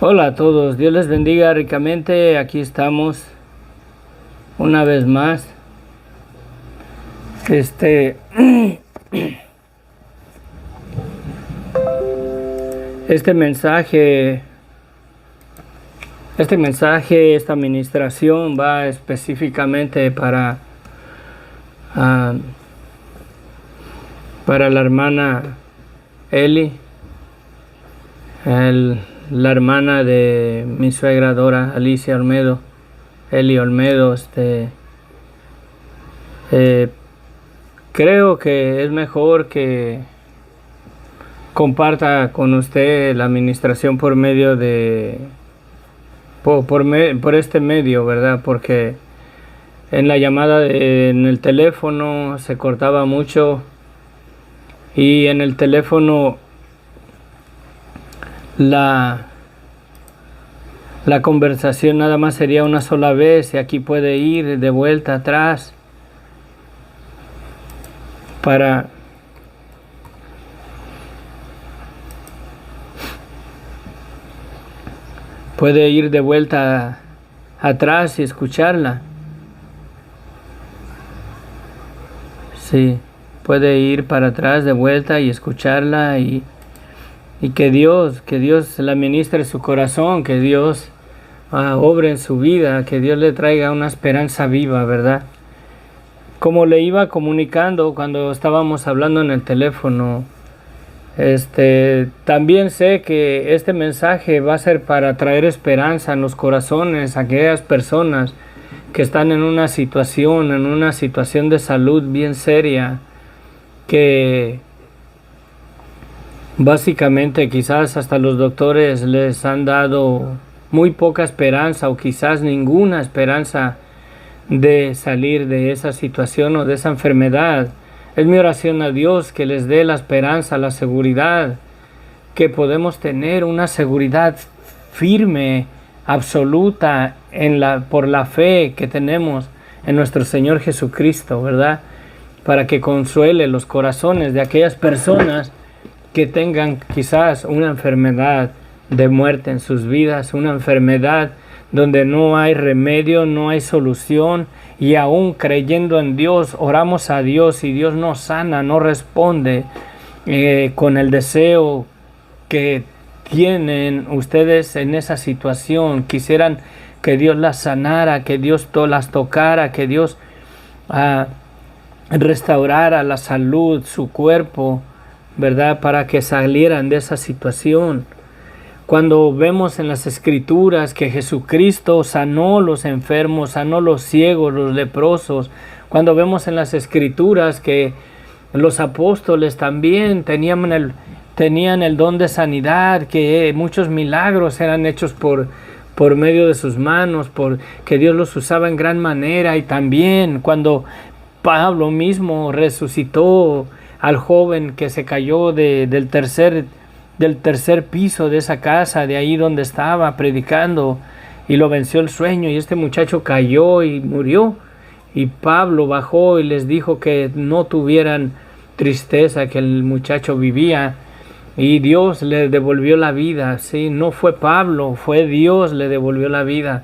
Hola a todos, Dios les bendiga ricamente. Aquí estamos una vez más. Este, este mensaje, esta administración va específicamente ah, para la hermana Eli, la hermana de mi suegra Dora, Alicia Olmedo, Eli Olmedo. Creo que es mejor que comparta con usted la administración por medio de por este medio, ¿verdad? Porque en la llamada en el teléfono se cortaba mucho, y en el teléfono la conversación nada más sería una sola vez, y aquí puede ir de vuelta atrás puede ir de vuelta atrás y escucharla. Sí, puede ir para atrás de vuelta y escucharla, y que Dios la ministre su corazón, que Dios obre en su vida, que Dios le traiga una esperanza viva, ¿verdad? Como le iba comunicando cuando estábamos hablando en el teléfono, también sé que este mensaje va a ser para traer esperanza en los corazones a aquellas personas que están en una situación de salud bien seria, que básicamente quizás hasta los doctores les han dado muy poca esperanza, o quizás ninguna esperanza de salir de esa situación o de esa enfermedad. Es mi oración a Dios que les dé la esperanza, la seguridad, que podemos tener una seguridad firme, absoluta, por la fe que tenemos en nuestro Señor Jesucristo, ¿verdad? Para que consuele los corazones de aquellas personas que tengan quizás una enfermedad de muerte en sus vidas, una enfermedad donde no hay remedio, no hay solución, y aún creyendo en Dios, oramos a Dios y Dios no sana, no responde con el deseo que tienen ustedes en esa situación. Quisieran que Dios las sanara, que Dios las tocara, que Dios restaurara la salud, su cuerpo, ¿verdad? Para que salieran de esa situación. Cuando vemos en las Escrituras que Jesucristo sanó los enfermos, sanó los ciegos, los leprosos, cuando vemos en las Escrituras que los apóstoles también tenían el don de sanidad, que muchos milagros eran hechos por medio de sus manos, que Dios los usaba en gran manera, y también cuando Pablo mismo resucitó al joven que se cayó del tercer piso de esa casa, de ahí donde estaba predicando, y lo venció el sueño, y este muchacho cayó y murió, y Pablo bajó y les dijo que no tuvieran tristeza, que el muchacho vivía, y Dios le devolvió la vida. Sí, no fue Pablo, fue Dios le devolvió la vida.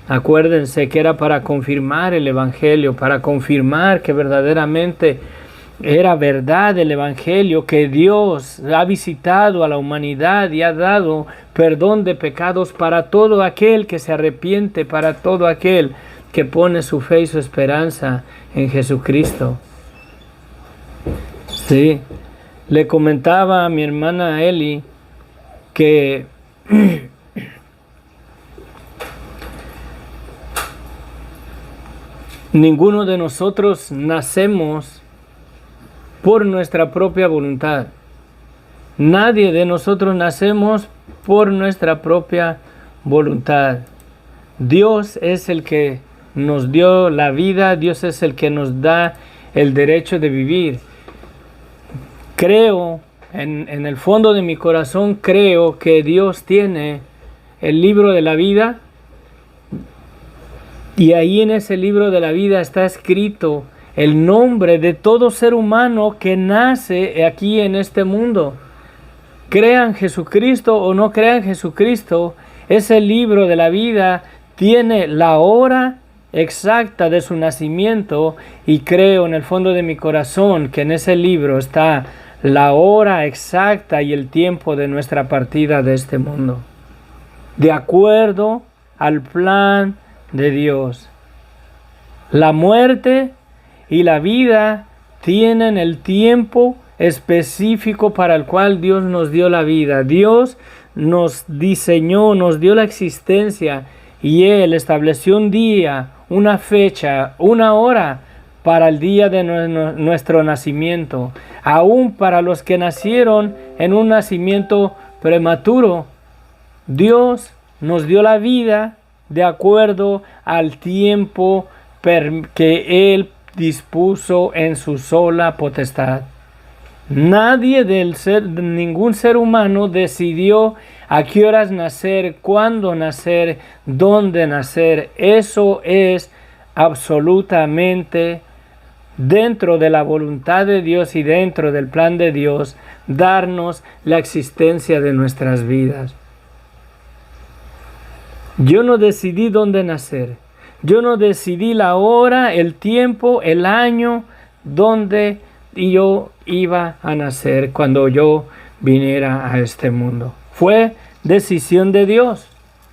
Acuérdense que era para confirmar el evangelio, para confirmar que verdaderamente era verdad el evangelio, que Dios ha visitado a la humanidad y ha dado perdón de pecados para todo aquel que se arrepiente, para todo aquel que pone su fe y su esperanza en Jesucristo. Sí, le comentaba a mi hermana Eli que ninguno de nosotros nacemos por nuestra propia voluntad. Nadie de nosotros nacemos por nuestra propia voluntad. Dios es el que nos dio la vida, Dios es el que nos da el derecho de vivir. Creo, en el fondo de mi corazón, creo que Dios tiene el libro de la vida, y ahí en ese libro de la vida está escrito el nombre de todo ser humano que nace aquí en este mundo. Crean Jesucristo o no crean Jesucristo, Ese libro de la vida tiene la hora exacta de su nacimiento y creo en el fondo de mi corazón que en ese libro está la hora exacta y el tiempo de nuestra partida de este mundo, de acuerdo al plan de Dios. La muerte y la vida tienen el tiempo específico para el cual Dios nos dio la vida. Dios nos diseñó, nos dio la existencia y Él estableció un día, una fecha, una hora para el día de nuestro nacimiento. Aún para los que nacieron en un nacimiento prematuro, Dios nos dio la vida de acuerdo al tiempo que Él dispuso en su sola potestad. Nadie ningún ser humano decidió a qué horas nacer, cuándo nacer, dónde nacer. Eso es absolutamente dentro de la voluntad de Dios y dentro del plan de Dios, darnos la existencia de nuestras vidas. Yo no decidí dónde nacer. Yo no decidí la hora, el tiempo, el año, donde yo iba a nacer cuando yo viniera a este mundo. Fue decisión de Dios,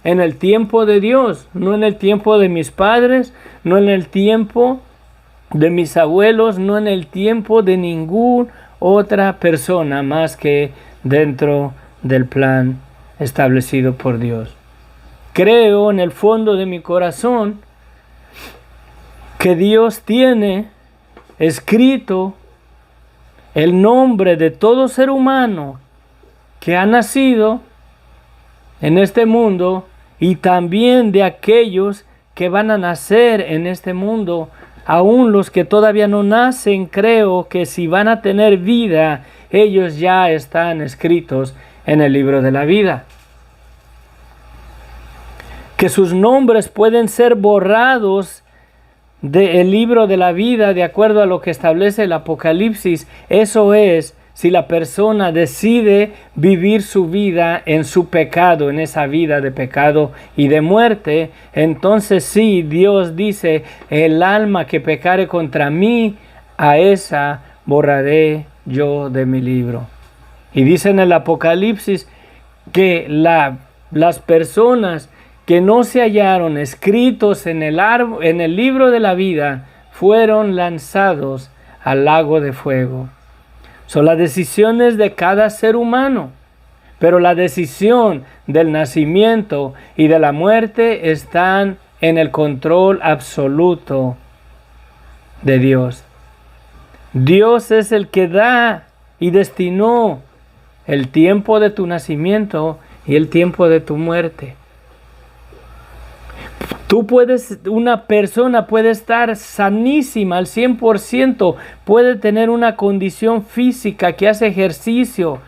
en el tiempo de Dios, no en el tiempo de mis padres, no en el tiempo de mis abuelos, no en el tiempo de ninguna otra persona más que dentro del plan establecido por Dios. Creo en el fondo de mi corazón que Dios tiene escrito el nombre de todo ser humano que ha nacido en este mundo y también de aquellos que van a nacer en este mundo. Aún los que todavía no nacen, creo que si van a tener vida, ellos ya están escritos en el libro de la vida. Que sus nombres pueden ser borrados del libro de la vida de acuerdo a lo que establece el Apocalipsis. Eso es, si la persona decide vivir su vida en su pecado, en esa vida de pecado y de muerte, entonces sí, Dios dice, el alma que pecare contra mí, a esa borraré yo de mi libro. Y dice en el Apocalipsis que las personas que no se hallaron escritos en el libro de la vida fueron lanzados al lago de fuego. Son las decisiones de cada ser humano, pero la decisión del nacimiento y de la muerte están en el control absoluto de Dios. Dios es el que da y destinó el tiempo de tu nacimiento y el tiempo de tu muerte. Una persona puede estar sanísima al 100%, puede tener una condición física que hace ejercicio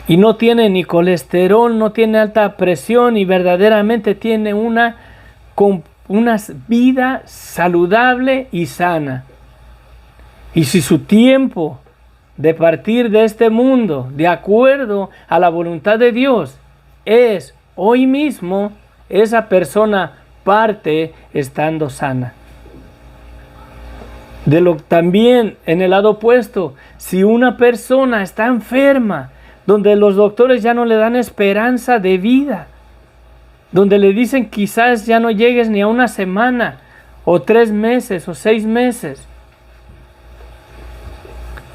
y no tiene ni colesterol, no tiene alta presión y verdaderamente tiene una vida saludable y sana. Y si su tiempo de partir de este mundo, de acuerdo a la voluntad de Dios, es hoy mismo, esa persona parte estando sana. También en el lado opuesto, si una persona está enferma, donde los doctores ya no le dan esperanza de vida, donde le dicen quizás ya no llegues ni a una semana, o 3 meses, o 6 meses,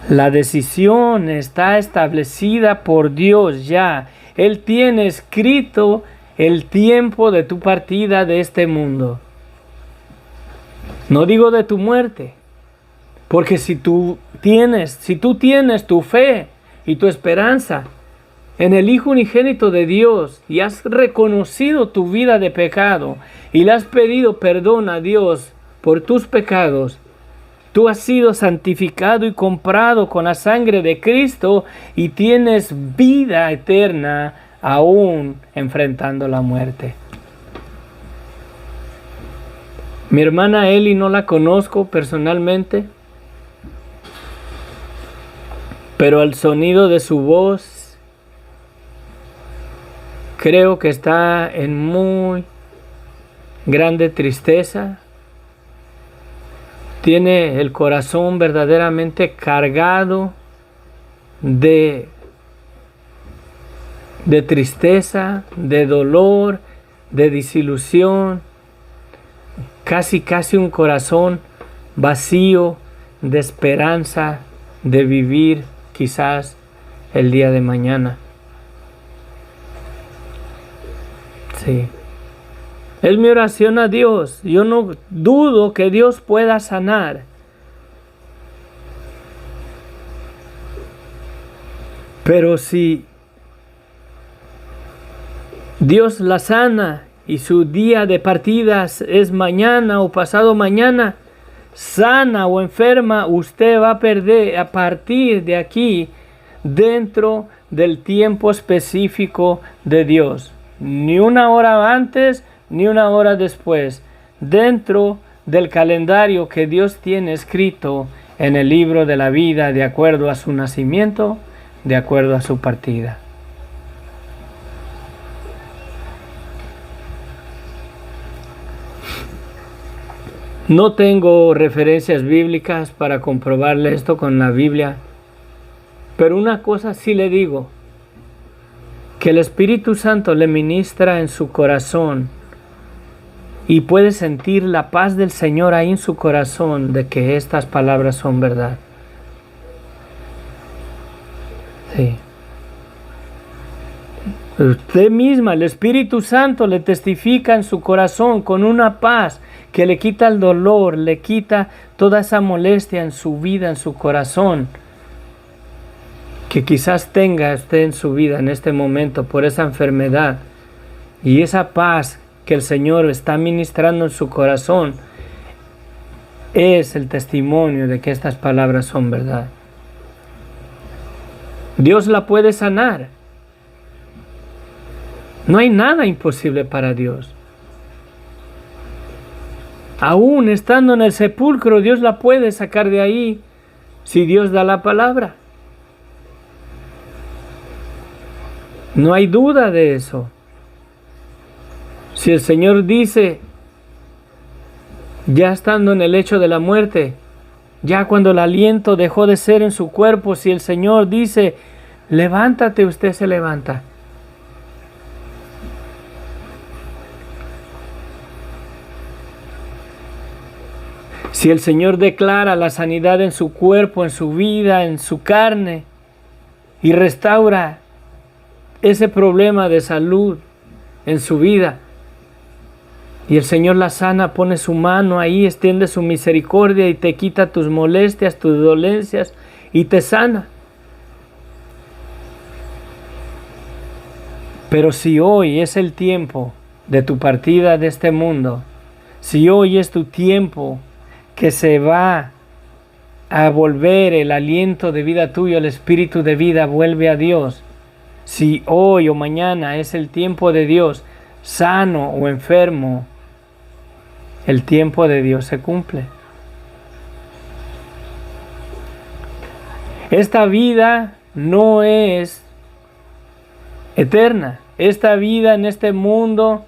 la decisión está establecida por Dios ya. Él tiene escrito el tiempo de tu partida de este mundo. No digo de tu muerte, porque si tú tienes tu fe y tu esperanza en el Hijo unigénito de Dios y has reconocido tu vida de pecado y le has pedido perdón a Dios por tus pecados, tú has sido santificado y comprado con la sangre de Cristo y tienes vida eterna aún enfrentando la muerte. Mi hermana Eli no la conozco personalmente, pero al sonido de su voz creo que está en muy grande tristeza, tiene el corazón verdaderamente cargado de tristeza, de dolor, de desilusión, casi un corazón vacío de esperanza de vivir quizás el día de mañana. Sí. Es mi oración a Dios. Yo no dudo que Dios pueda sanar. Pero si Dios la sana y su día de partidas es mañana o pasado mañana, sana o enferma, usted va a perder a partir de aquí dentro del tiempo específico de Dios. Ni una hora antes, ni una hora después. Dentro del calendario que Dios tiene escrito en el libro de la vida, de acuerdo a su nacimiento, de acuerdo a su partida. No tengo referencias bíblicas para comprobarle esto con la Biblia, pero una cosa sí le digo, que el Espíritu Santo le ministra en su corazón y puede sentir la paz del Señor ahí en su corazón de que estas palabras son verdad. Sí. Usted misma, el Espíritu Santo le testifica en su corazón con una paz que le quita el dolor, le quita toda esa molestia en su vida, en su corazón, que quizás tenga usted en su vida en este momento por esa enfermedad. Y esa paz que el Señor está ministrando en su corazón es el testimonio de que estas palabras son verdad. Dios la puede sanar. No hay nada imposible para Dios. Aún estando en el sepulcro, Dios la puede sacar de ahí si Dios da la palabra. No hay duda de eso. Si el Señor dice, ya estando en el lecho de la muerte, ya cuando el aliento dejó de ser en su cuerpo, si el Señor dice, levántate, usted se levanta. Si el Señor declara la sanidad en su cuerpo, en su vida, en su carne, y restaura ese problema de salud en su vida, y el Señor la sana, pone su mano ahí, extiende su misericordia y te quita tus molestias, tus dolencias y te sana. Pero si hoy es el tiempo de tu partida de este mundo, si hoy es tu tiempo que se va a volver el aliento de vida tuyo, el espíritu de vida vuelve a Dios, si hoy o mañana es el tiempo de Dios, sano o enfermo, el tiempo de Dios se cumple. Esta vida no es eterna. Esta vida en este mundo,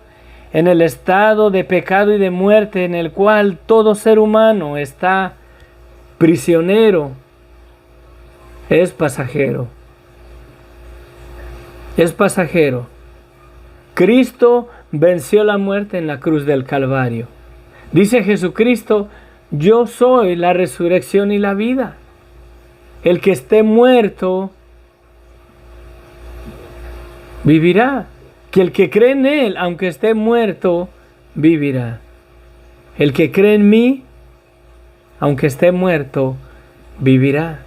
en el estado de pecado y de muerte en el cual todo ser humano está prisionero, es pasajero. Es pasajero. Cristo venció la muerte en la cruz del Calvario. Dice Jesucristo, yo soy la resurrección y la vida. El que esté muerto vivirá. Que el que cree en Él, aunque esté muerto, vivirá. El que cree en mí, aunque esté muerto, vivirá.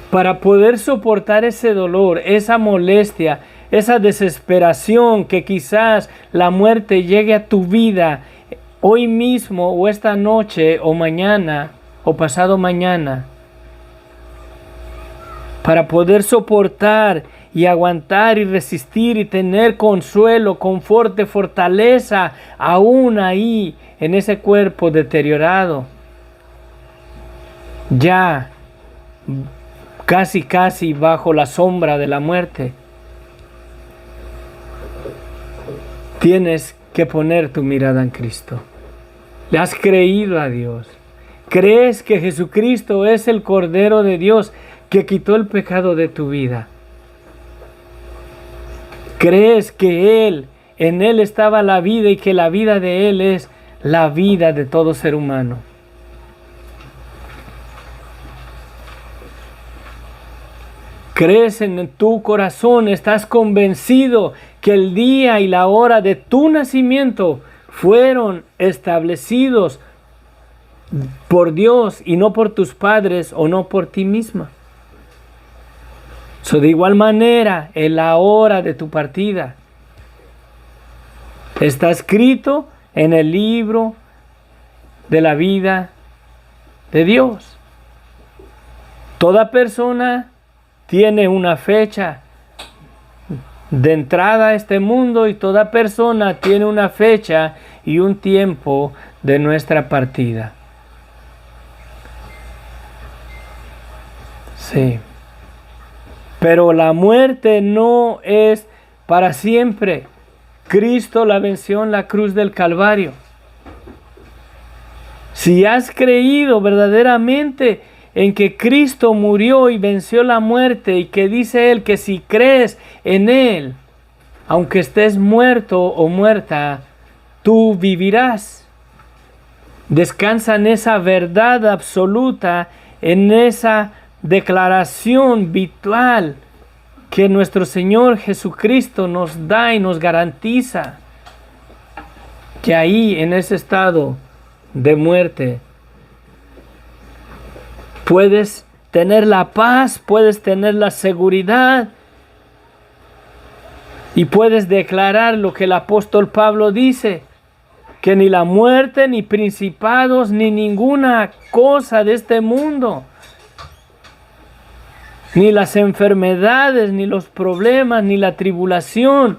Para poder soportar ese dolor, esa molestia, esa desesperación que quizás la muerte llegue a tu vida hoy mismo o esta noche o mañana o pasado mañana, para poder soportar y aguantar y resistir y tener consuelo, confort, fortaleza aún ahí en ese cuerpo deteriorado, ya casi bajo la sombra de la muerte. tienes que poner tu mirada en Cristo. Le has creído a Dios. ¿Crees que Jesucristo es el Cordero de Dios que quitó el pecado de tu vida? ¿Crees que en Él estaba la vida y que la vida de Él es la vida de todo ser humano? ¿Crees en tu corazón, estás convencido que el día y la hora de tu nacimiento fueron establecidos por Dios y no por tus padres o no por ti misma? De igual manera, en la hora de tu partida está escrito en el libro de la vida de Dios. Toda persona tiene una fecha de entrada a este mundo y toda persona tiene una fecha y un tiempo de nuestra partida. Sí. Pero la muerte no es para siempre. Cristo la venció en la cruz del Calvario. Si has creído verdaderamente en que Cristo murió y venció la muerte, y que dice Él que si crees en Él, aunque estés muerto o muerta, tú vivirás. Descansa en esa verdad absoluta, en esa declaración vital que nuestro Señor Jesucristo nos da y nos garantiza, que ahí en ese estado de muerte puedes tener la paz, puedes tener la seguridad y puedes declarar lo que el apóstol Pablo dice, que ni la muerte, ni principados, ni ninguna cosa de este mundo, ni las enfermedades, ni los problemas, ni la tribulación,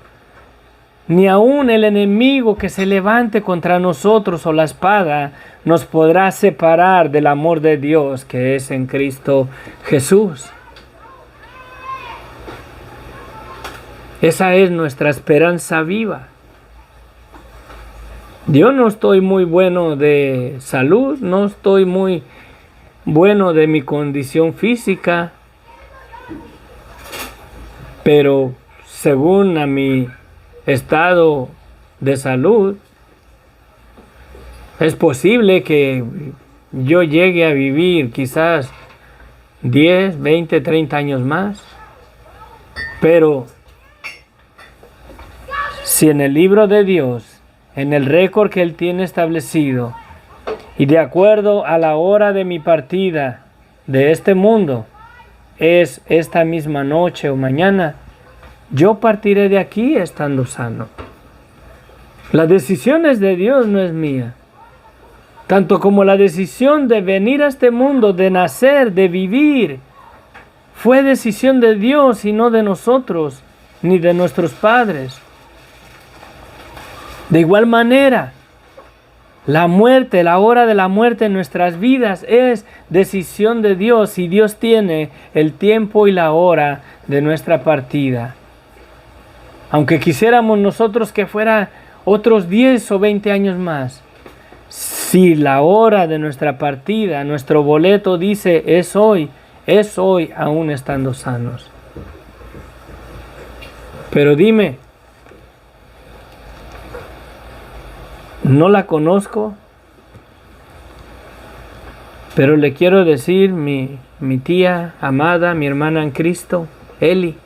ni aun el enemigo que se levante contra nosotros o la espada nos podrá separar del amor de Dios que es en Cristo Jesús. Esa es nuestra esperanza viva. Yo no estoy muy bueno de salud, no estoy muy bueno de mi condición física, pero según a mi estado de salud, es posible que yo llegue a vivir quizás 10, 20, 30 años más. Pero si en el libro de Dios, en el récord que Él tiene establecido, y de acuerdo a la hora de mi partida de este mundo, es esta misma noche o mañana, yo partiré de aquí estando sano. La decisión es de Dios, no es mía. Tanto como la decisión de venir a este mundo, de nacer, de vivir, fue decisión de Dios y no de nosotros, ni de nuestros padres. De igual manera, la muerte, la hora de la muerte en nuestras vidas es decisión de Dios y Dios tiene el tiempo y la hora de nuestra partida. Aunque quisiéramos nosotros que fuera otros 10 o 20 años más, si la hora de nuestra partida, nuestro boleto dice es hoy aún estando sanos. Pero dime, no la conozco, pero le quiero decir mi tía amada, mi hermana en Cristo, Eli.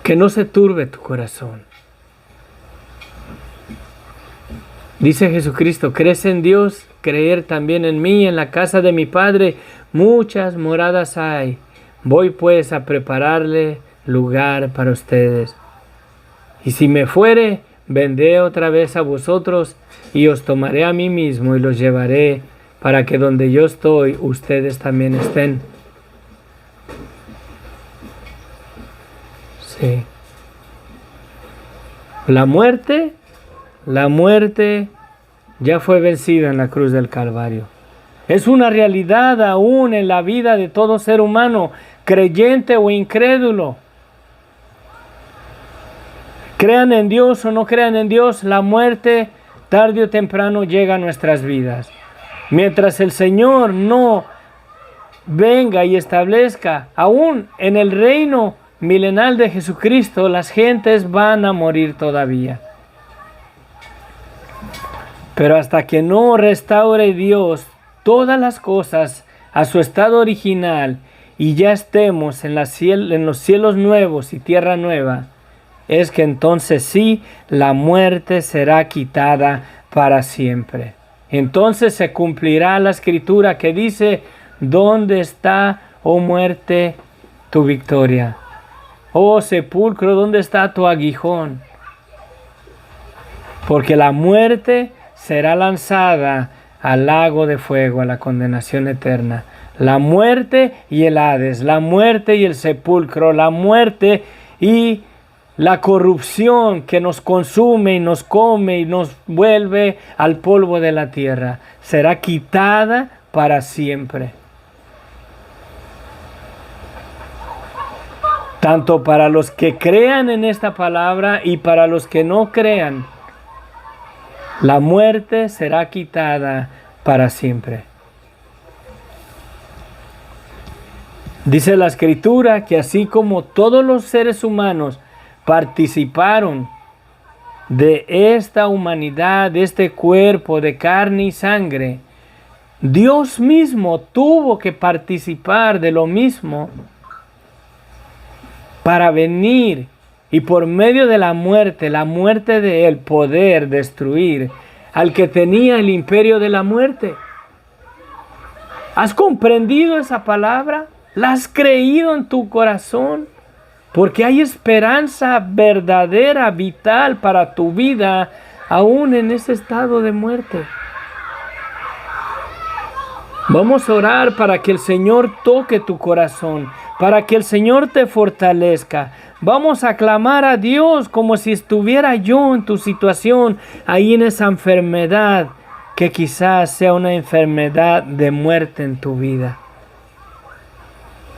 Que no se turbe tu corazón. Dice Jesucristo, ¿crees en Dios? Creer también en mí. En la casa de mi Padre muchas moradas hay. Voy pues a prepararle lugar para ustedes. Y si me fuere, vendré otra vez a vosotros y os tomaré a mí mismo y los llevaré para que donde yo estoy, ustedes también estén. Sí. La muerte ya fue vencida en la cruz del Calvario. Es una realidad aún en la vida de todo ser humano. creyente o incrédulo. Crean en Dios o no crean en Dios, la muerte tarde o temprano llega a nuestras vidas. Mientras el Señor no venga y establezca, aún en el reino milenal de Jesucristo, las gentes van a morir todavía. Pero hasta que no restaure Dios todas las cosas a su estado original y ya estemos en los cielos nuevos y tierra nueva, es que entonces sí, la muerte será quitada para siempre. Entonces se cumplirá la escritura que dice: ¿dónde está, oh muerte, tu victoria? Oh sepulcro, ¿dónde está tu aguijón? Porque la muerte será lanzada al lago de fuego, a la condenación eterna. La muerte y el Hades, la muerte y el sepulcro, la muerte y la corrupción que nos consume y nos come y nos vuelve al polvo de la tierra, será quitada para siempre. Tanto para los que crean en esta palabra y para los que no crean, la muerte será quitada para siempre. Dice la Escritura que así como todos los seres humanos participaron de esta humanidad, de este cuerpo de carne y sangre, Dios mismo tuvo que participar de lo mismo para venir y por medio de la muerte de Él, poder destruir al que tenía el imperio de la muerte. ¿Has comprendido esa palabra? ¿La has creído en tu corazón? Porque hay esperanza verdadera, vital para tu vida, aún en ese estado de muerte. Vamos a orar para que el Señor toque tu corazón, para que el Señor te fortalezca. Vamos a clamar a Dios como si estuviera yo en tu situación, ahí en esa enfermedad, que quizás sea una enfermedad de muerte en tu vida.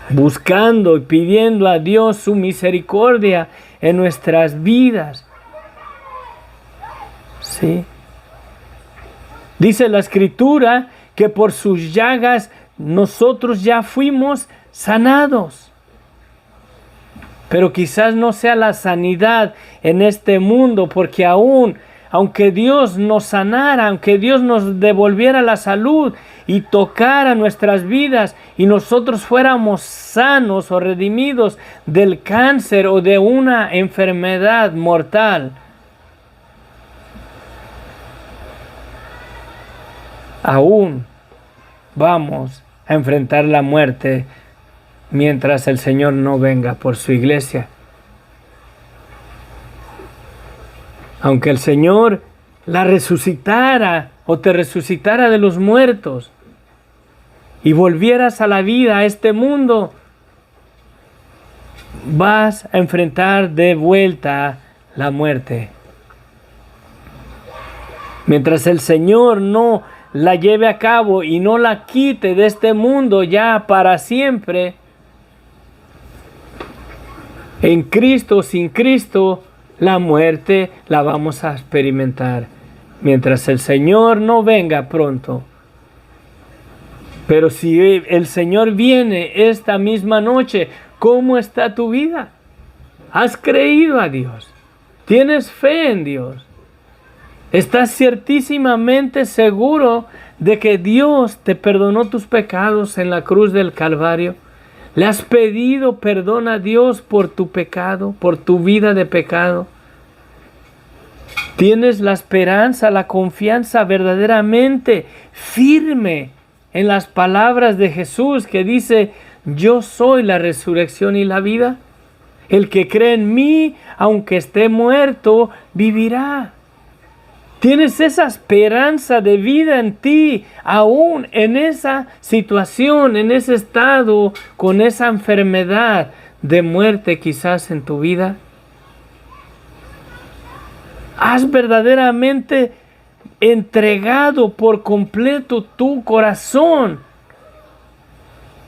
Buscando y pidiendo a Dios su misericordia en nuestras vidas. ¿Sí? Dice la Escritura que por sus llagas nosotros ya fuimos sanados. Pero quizás no sea la sanidad en este mundo, porque aunque Dios nos sanara, aunque Dios nos devolviera la salud y tocara nuestras vidas y nosotros fuéramos sanos o redimidos del cáncer o de una enfermedad mortal, aún vamos a enfrentar la muerte mientras el Señor no venga por su iglesia. Aunque el Señor la resucitara o te resucitara de los muertos y volvieras a la vida, a este mundo, vas a enfrentar de vuelta la muerte. Mientras el Señor no la lleve a cabo y no la quite de este mundo ya para siempre, en Cristo, sin Cristo, la muerte la vamos a experimentar mientras el Señor no venga pronto. Pero si el Señor viene esta misma noche, ¿cómo está tu vida? ¿Has creído a Dios? ¿Tienes fe en Dios? ¿Estás ciertísimamente seguro de que Dios te perdonó tus pecados en la cruz del Calvario? ¿Le has pedido perdón a Dios por tu pecado, por tu vida de pecado? ¿Tienes la esperanza, la confianza verdaderamente firme en las palabras de Jesús que dice: yo soy la resurrección y la vida? El que cree en mí, aunque esté muerto, vivirá. Tienes esa esperanza de vida en ti, aún en esa situación, en ese estado, con esa enfermedad de muerte quizás en tu vida. ¿Has verdaderamente entregado por completo tu corazón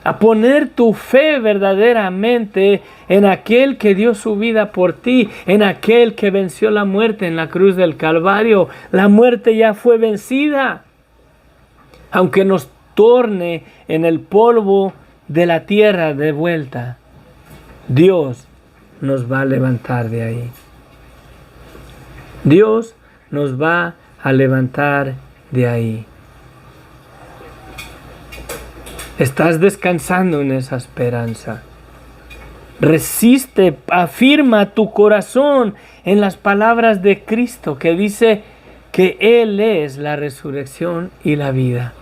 a poner tu fe verdaderamente en aquel que dio su vida por ti, en aquel que venció la muerte en la cruz del Calvario. La muerte ya fue vencida. Aunque nos torne en el polvo de la tierra de vuelta, Dios nos va a levantar de ahí. Dios nos va a levantar de ahí. Estás descansando en esa esperanza. Resiste, afirma tu corazón en las palabras de Cristo que dice que Él es la resurrección y la vida.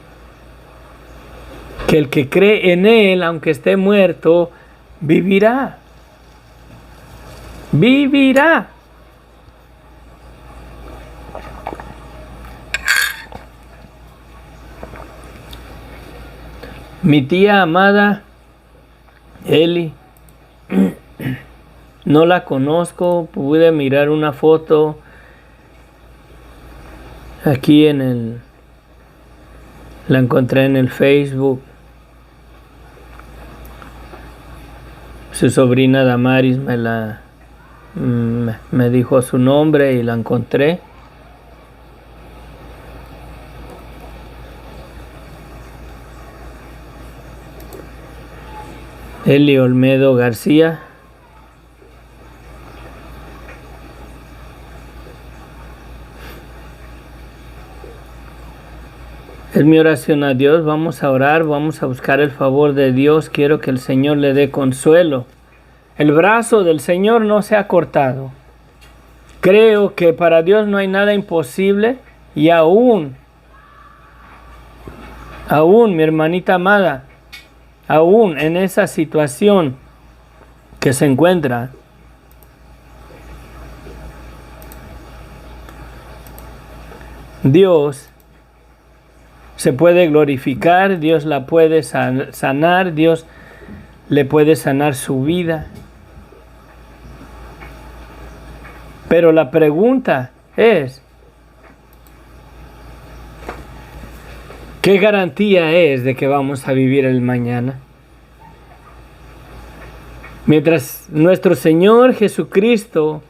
Que el que cree en Él, aunque esté muerto, vivirá. Vivirá. Mi tía amada, Eli, no la conozco, pude mirar una foto aquí la encontré en el Facebook. Su sobrina Damaris me dijo su nombre y la encontré. Eli Olmedo García. Es mi oración a Dios. Vamos a orar, vamos a buscar el favor de Dios. Quiero que el Señor le dé consuelo. El brazo del Señor no se ha cortado. Creo que para Dios no hay nada imposible y aún mi hermanita amada, aún en esa situación que se encuentra, Dios se puede glorificar, Dios la puede sanar, Dios le puede sanar su vida. Pero la pregunta es, ¿qué garantía es de que vamos a vivir el mañana? Mientras nuestro Señor Jesucristo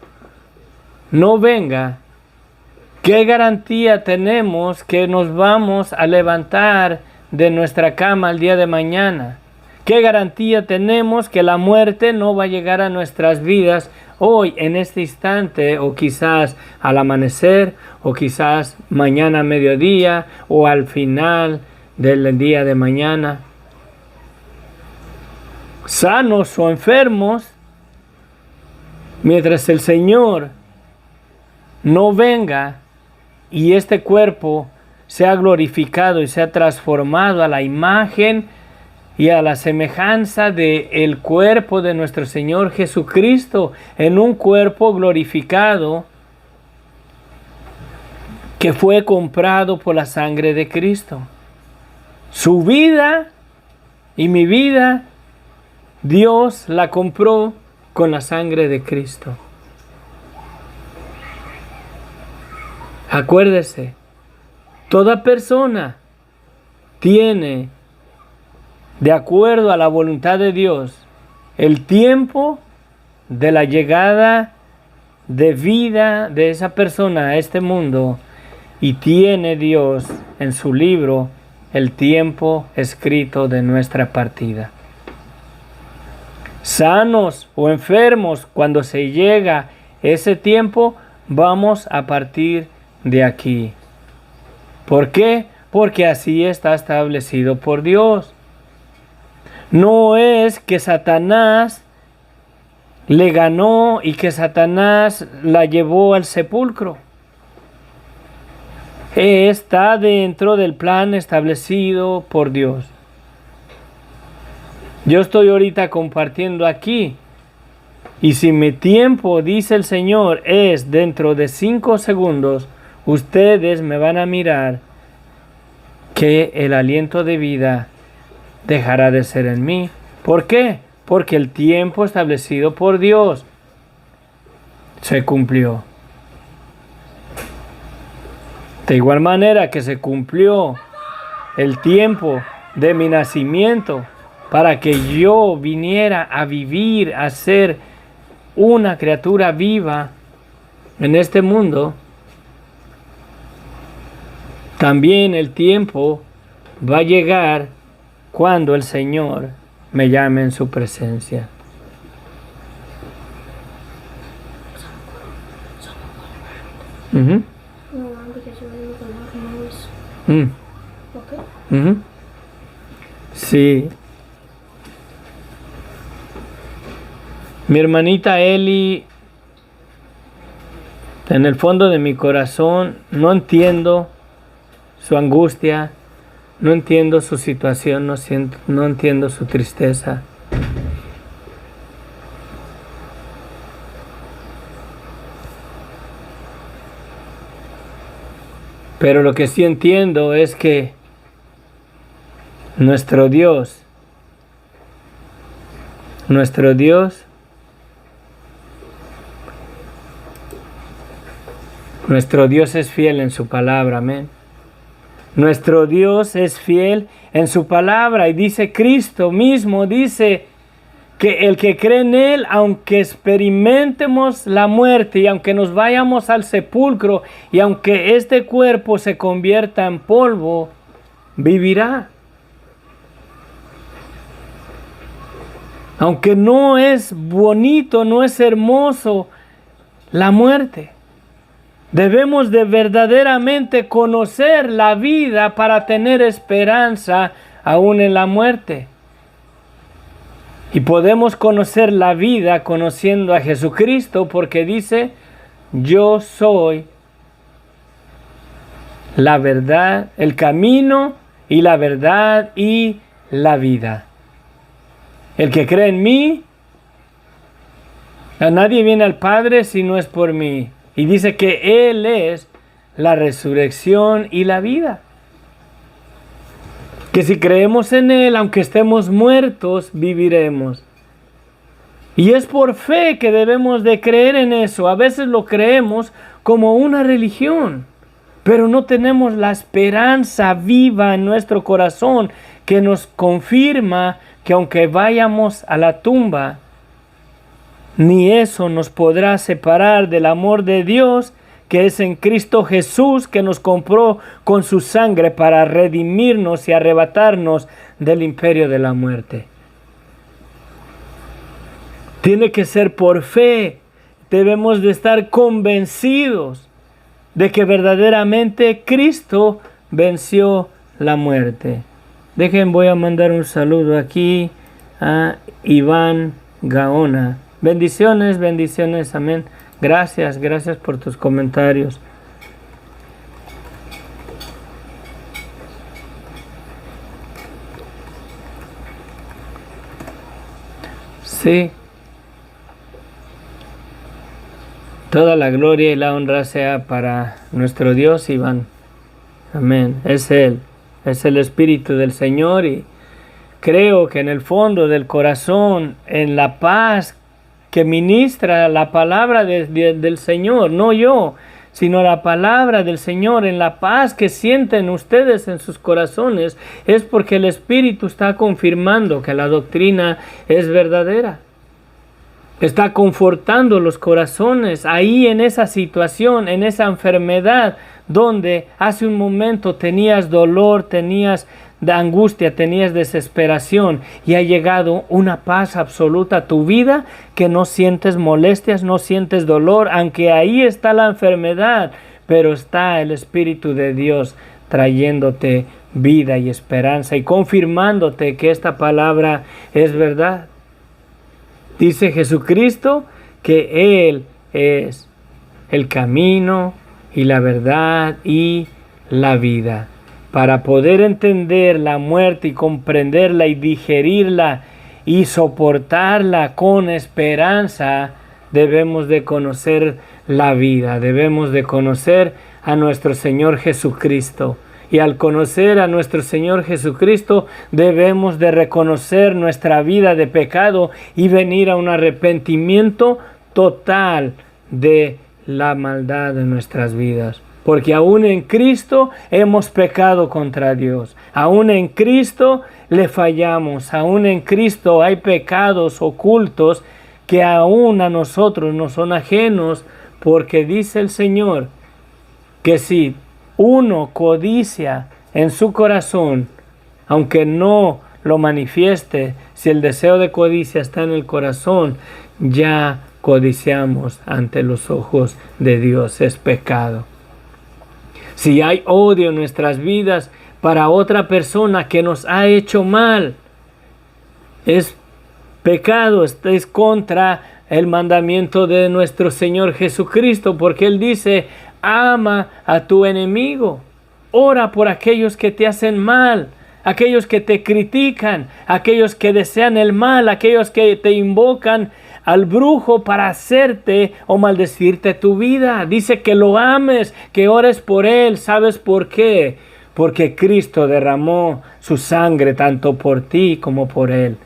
no venga, ¿qué garantía tenemos que nos vamos a levantar de nuestra cama el día de mañana? ¿Qué garantía tenemos que la muerte no va a llegar a nuestras vidas hoy, en este instante, o quizás al amanecer, o quizás mañana a mediodía, o al final del día de mañana? Sanos o enfermos, mientras el Señor no venga y este cuerpo sea glorificado y sea transformado a la imagen y a la semejanza del cuerpo de nuestro Señor Jesucristo, en un cuerpo glorificado que fue comprado por la sangre de Cristo. Su vida y mi vida, Dios la compró con la sangre de Cristo. Acuérdese, toda persona tiene, de acuerdo a la voluntad de Dios, el tiempo de la llegada de vida de esa persona a este mundo, y tiene Dios en su libro el tiempo escrito de nuestra partida. Sanos o enfermos, cuando se llega ese tiempo, vamos a partir de aquí. ¿Por qué? Porque así está establecido por Dios. No es que Satanás le ganó y que Satanás la llevó al sepulcro. Está dentro del plan establecido por Dios. Yo estoy ahorita compartiendo aquí, y si mi tiempo, dice el Señor, es dentro de 5 segundos, ustedes me van a mirar que el aliento de vida dejará de ser en mí. ¿Por qué? Porque el tiempo establecido por Dios se cumplió. De igual manera que se cumplió el tiempo de mi nacimiento, para que yo viniera a vivir, a ser una criatura viva en este mundo, también el tiempo va a llegar cuando el Señor me llame en su presencia. Uh-huh. Uh-huh. Sí. Mi hermanita Eli, en el fondo de mi corazón, no entiendo su angustia, no entiendo su situación, no entiendo su tristeza. Pero lo que sí entiendo es que nuestro Dios es fiel en su palabra, amén. Nuestro Dios es fiel en su palabra y dice Cristo mismo, dice que el que cree en Él, aunque experimentemos la muerte y aunque nos vayamos al sepulcro y aunque este cuerpo se convierta en polvo, vivirá. Aunque no es bonito, no es hermoso la muerte, debemos de verdaderamente conocer la vida para tener esperanza aún en la muerte. Y podemos conocer la vida conociendo a Jesucristo porque dice, yo soy la verdad, el camino y la verdad y la vida. El que cree en mí, a nadie viene al Padre si no es por mí. Y dice que Él es la resurrección y la vida. Que si creemos en Él, aunque estemos muertos, viviremos. Y es por fe que debemos de creer en eso. A veces lo creemos como una religión, pero no tenemos la esperanza viva en nuestro corazón que nos confirma que aunque vayamos a la tumba, ni eso nos podrá separar del amor de Dios que es en Cristo Jesús, que nos compró con su sangre para redimirnos y arrebatarnos del imperio de la muerte. Tiene que ser por fe. Debemos de estar convencidos de que verdaderamente Cristo venció la muerte. Voy a mandar un saludo aquí a Iván Gaona. Bendiciones, bendiciones, amén. Gracias por tus comentarios. Sí. Toda la gloria y la honra sea para nuestro Dios, Iván. Amén. Es Él, es el Espíritu del Señor y creo que en el fondo del corazón, en la paz que ministra la palabra del Señor, no yo, sino la palabra del Señor, en la paz que sienten ustedes en sus corazones, es porque el Espíritu está confirmando que la doctrina es verdadera. Está confortando los corazones ahí en esa situación, en esa enfermedad, donde hace un momento tenías dolor, tenías angustia, tenías desesperación y ha llegado una paz absoluta a tu vida, que no sientes molestias, no sientes dolor, aunque ahí está la enfermedad, pero está el Espíritu de Dios trayéndote vida y esperanza y confirmándote que esta palabra es verdad. Dice Jesucristo que Él es el camino y la verdad y la vida. Para poder entender la muerte y comprenderla y digerirla y soportarla con esperanza, debemos de conocer la vida, debemos de conocer a nuestro Señor Jesucristo. Y al conocer a nuestro Señor Jesucristo, debemos de reconocer nuestra vida de pecado y venir a un arrepentimiento total de la maldad de nuestras vidas. Porque aún en Cristo hemos pecado contra Dios. Aún en Cristo le fallamos, aún en Cristo hay pecados ocultos que aún a nosotros nos son ajenos, porque dice el Señor que si uno codicia en su corazón, aunque no lo manifieste, si el deseo de codicia está en el corazón, ya codiciamos ante los ojos de Dios, es pecado. Si hay odio en nuestras vidas para otra persona que nos ha hecho mal, es pecado, es contra el mandamiento de nuestro Señor Jesucristo, porque Él dice, ama a tu enemigo, ora por aquellos que te hacen mal, aquellos que te critican, aquellos que desean el mal, aquellos que te invocan al brujo para hacerte o maldecirte tu vida. Dice que lo ames, que ores por él. ¿Sabes por qué? Porque Cristo derramó su sangre tanto por ti como por él.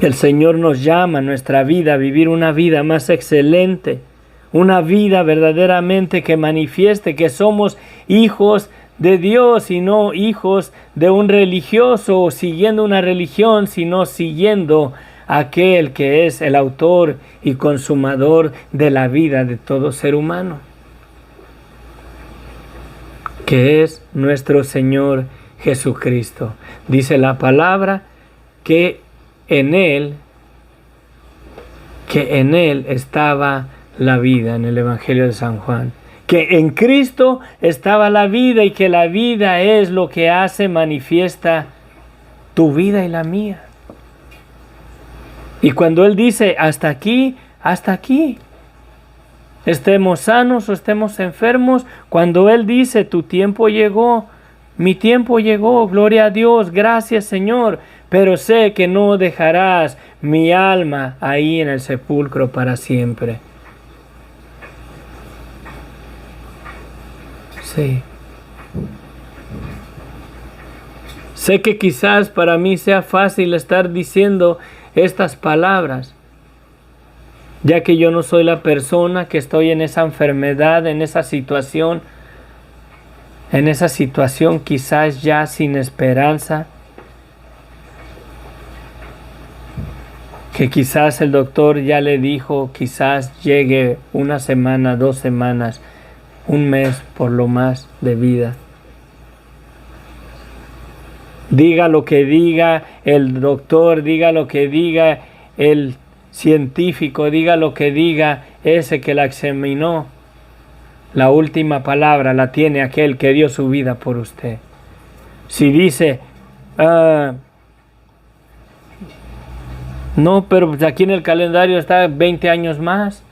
El Señor nos llama a nuestra vida a vivir una vida más excelente, una vida verdaderamente que manifieste que somos hijos de Dios y no hijos de un religioso o siguiendo una religión, sino siguiendo a aquel que es el autor y consumador de la vida de todo ser humano, que es nuestro Señor Jesucristo. Dice la palabra que en Él estaba la vida, en el Evangelio de San Juan. Que en Cristo estaba la vida y que la vida es lo que hace manifiesta tu vida y la mía. Y cuando Él dice hasta aquí, estemos sanos o estemos enfermos, cuando Él dice tu tiempo llegó, mi tiempo llegó, gloria a Dios, gracias Señor, pero sé que no dejarás mi alma ahí en el sepulcro para siempre. Sí. Sé que quizás para mí sea fácil estar diciendo estas palabras, ya que yo no soy la persona que estoy en esa enfermedad, en esa situación quizás ya sin esperanza, que quizás el doctor ya le dijo, quizás llegue una semana, 2 semanas, un mes por lo más de vida. Diga lo que diga el doctor, diga lo que diga el científico, diga lo que diga ese que la examinó, la última palabra la tiene aquel que dio su vida por usted. Si dice, no, pero aquí en el calendario está 20 años más,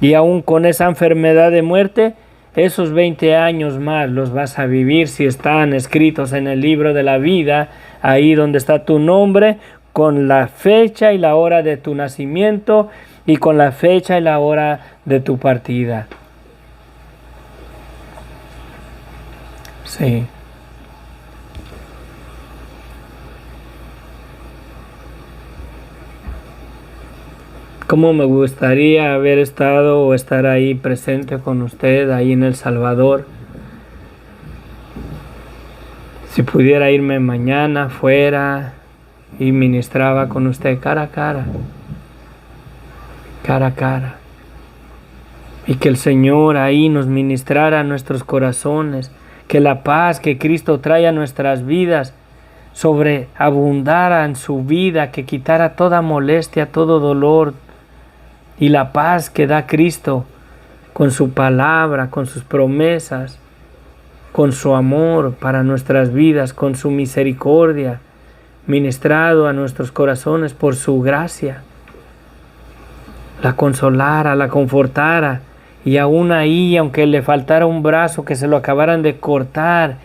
y aún con esa enfermedad de muerte, esos 20 años más los vas a vivir si están escritos en el libro de la vida, ahí donde está tu nombre, con la fecha y la hora de tu nacimiento y con la fecha y la hora de tu partida. Sí. Cómo me gustaría haber estado o estar ahí presente con usted, ahí en El Salvador. Si pudiera irme mañana fuera y ministraba con usted cara a cara. Cara a cara. Y que el Señor ahí nos ministrara a nuestros corazones. Que la paz que Cristo trae a nuestras vidas sobreabundara en su vida, que quitara toda molestia, todo dolor. Y la paz que da Cristo con su palabra, con sus promesas, con su amor para nuestras vidas, con su misericordia, ministrado a nuestros corazones por su gracia, la consolara, la confortara, y aún ahí, aunque le faltara un brazo, que se lo acabaran de cortar,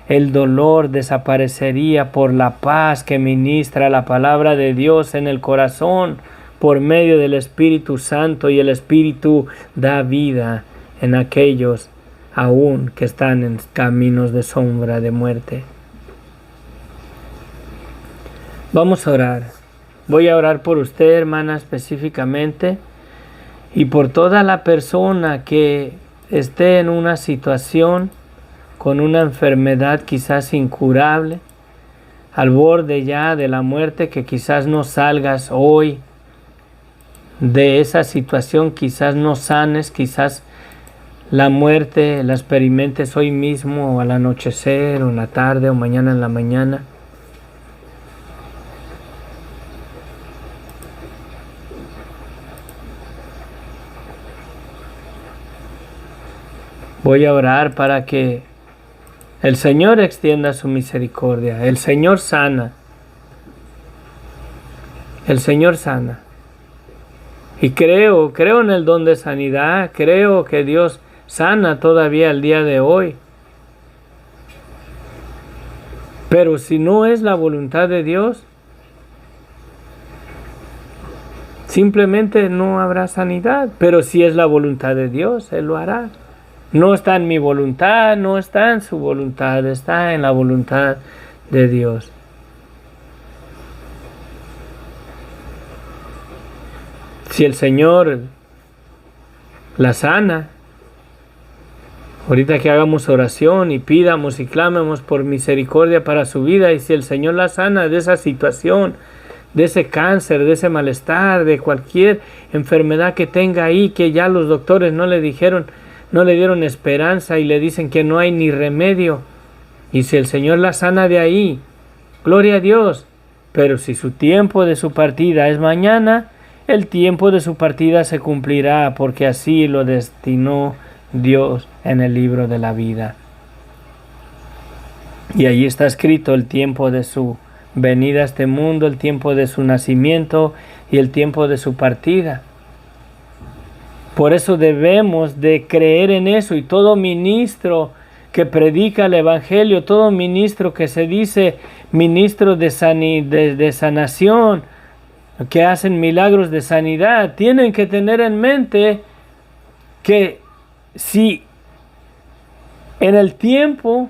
el dolor desaparecería por la paz que ministra la palabra de Dios en el corazón, por medio del Espíritu Santo, y el Espíritu da vida en aquellos aún que están en caminos de sombra de muerte. Vamos a orar. Voy a orar por usted, hermana, específicamente, y por toda la persona que esté en una situación con una enfermedad quizás incurable, al borde ya de la muerte, que quizás no salgas hoy de esa situación, quizás no sanes, quizás la muerte la experimentes hoy mismo, o al anochecer, o en la tarde, o mañana en la mañana. Voy a orar para que el Señor extienda su misericordia. El Señor sana. El Señor sana. Y creo en el don de sanidad. Creo que Dios sana todavía el día de hoy. Pero si no es la voluntad de Dios, simplemente no habrá sanidad. Pero si es la voluntad de Dios, Él lo hará. No está en mi voluntad, no está en su voluntad, está en la voluntad de Dios. Si el Señor la sana, ahorita que hagamos oración y pidamos y clamemos por misericordia para su vida, y si el Señor la sana de esa situación, de ese cáncer, de ese malestar, de cualquier enfermedad que tenga ahí, que ya los doctores no le dieron esperanza y le dicen que no hay ni remedio, y si el Señor la sana de ahí, gloria a Dios. Pero si su tiempo de su partida es mañana, el tiempo de su partida se cumplirá, porque así lo destinó Dios en el libro de la vida. Y allí está escrito el tiempo de su venida a este mundo, el tiempo de su nacimiento y el tiempo de su partida. Por eso debemos de creer en eso, y todo ministro que predica el Evangelio, todo ministro que se dice ministro de sanación, que hacen milagros de sanidad, tienen que tener en mente que si en el tiempo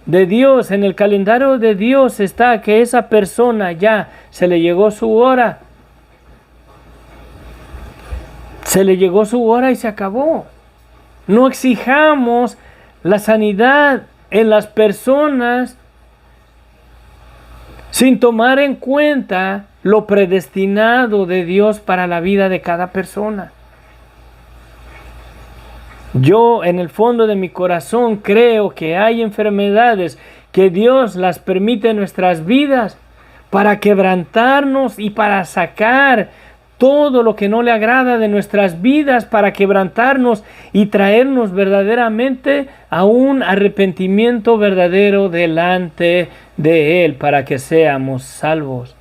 de Dios, en el calendario de Dios está que esa persona ya se le llegó su hora, se le llegó su hora y se acabó. No exijamos la sanidad en las personas sin tomar en cuenta lo predestinado de Dios para la vida de cada persona. Yo en el fondo de mi corazón creo que hay enfermedades que Dios las permite en nuestras vidas para quebrantarnos y para sacar todo lo que no le agrada de nuestras vidas, para quebrantarnos y traernos verdaderamente a un arrepentimiento verdadero delante de Él, para que seamos salvos.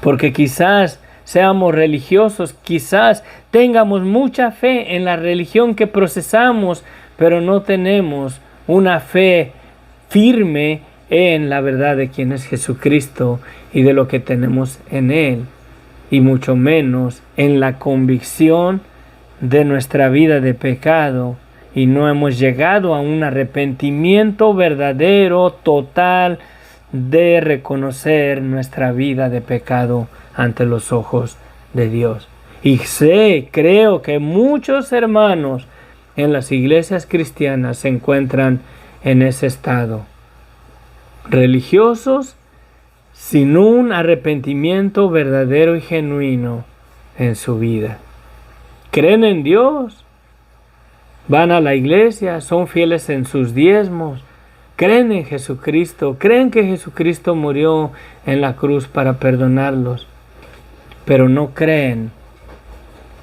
Porque quizás seamos religiosos, quizás tengamos mucha fe en la religión que procesamos, pero no tenemos una fe firme en la verdad de quién es Jesucristo y de lo que tenemos en Él, y mucho menos en la convicción de nuestra vida de pecado, y no hemos llegado a un arrepentimiento verdadero, total, de reconocer nuestra vida de pecado ante los ojos de Dios. Y creo que muchos hermanos en las iglesias cristianas se encuentran en ese estado, religiosos sin un arrepentimiento verdadero y genuino en su vida. Creen en Dios, van a la iglesia, son fieles en sus diezmos, creen en Jesucristo, creen que Jesucristo murió en la cruz para perdonarlos, pero no creen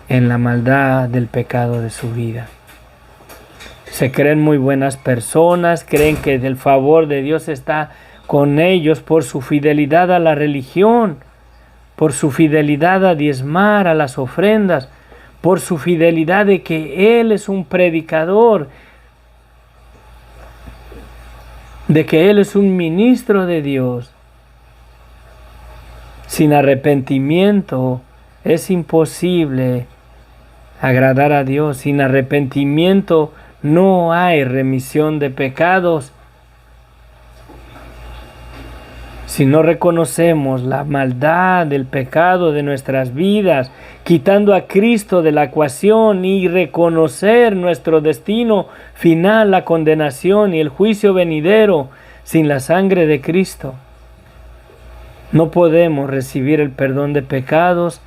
en la maldad del pecado de su vida. Se creen muy buenas personas, creen que el favor de Dios está con ellos por su fidelidad a la religión, por su fidelidad a diezmar, a las ofrendas, por su fidelidad de que Él es un predicador, de que Él es un ministro de Dios. Sin arrepentimiento es imposible agradar a Dios. Sin arrepentimiento no hay remisión de pecados. Si no reconocemos la maldad del pecado de nuestras vidas, quitando a Cristo de la ecuación y reconocer nuestro destino final, la condenación y el juicio venidero, sin la sangre de Cristo, no podemos recibir el perdón de pecados.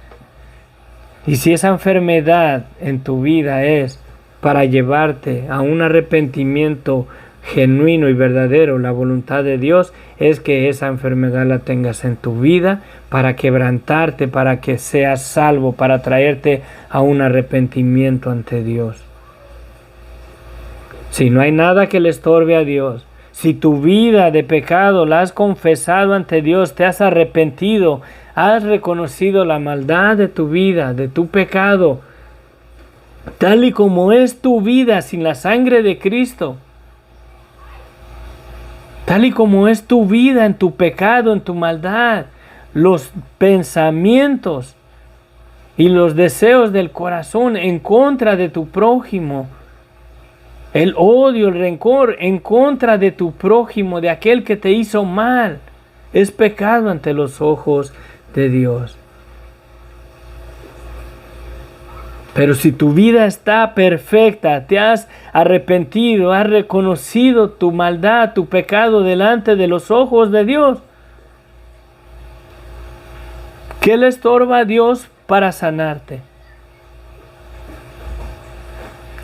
Y si esa enfermedad en tu vida es para llevarte a un arrepentimiento genuino y verdadero, la voluntad de Dios es que esa enfermedad la tengas en tu vida para quebrantarte, para que seas salvo, para traerte a un arrepentimiento ante Dios. Si no hay nada que le estorbe a Dios, si tu vida de pecado la has confesado ante Dios, te has arrepentido, has reconocido la maldad de tu vida, de tu pecado, tal y como es tu vida sin la sangre de Cristo, tal y como es tu vida en tu pecado, en tu maldad, los pensamientos y los deseos del corazón en contra de tu prójimo, el odio, el rencor en contra de tu prójimo, de aquel que te hizo mal, es pecado ante los ojos de Dios. Pero si tu vida está perfecta, te has arrepentido, has reconocido tu maldad, tu pecado delante de los ojos de Dios, ¿qué le estorba a Dios para sanarte?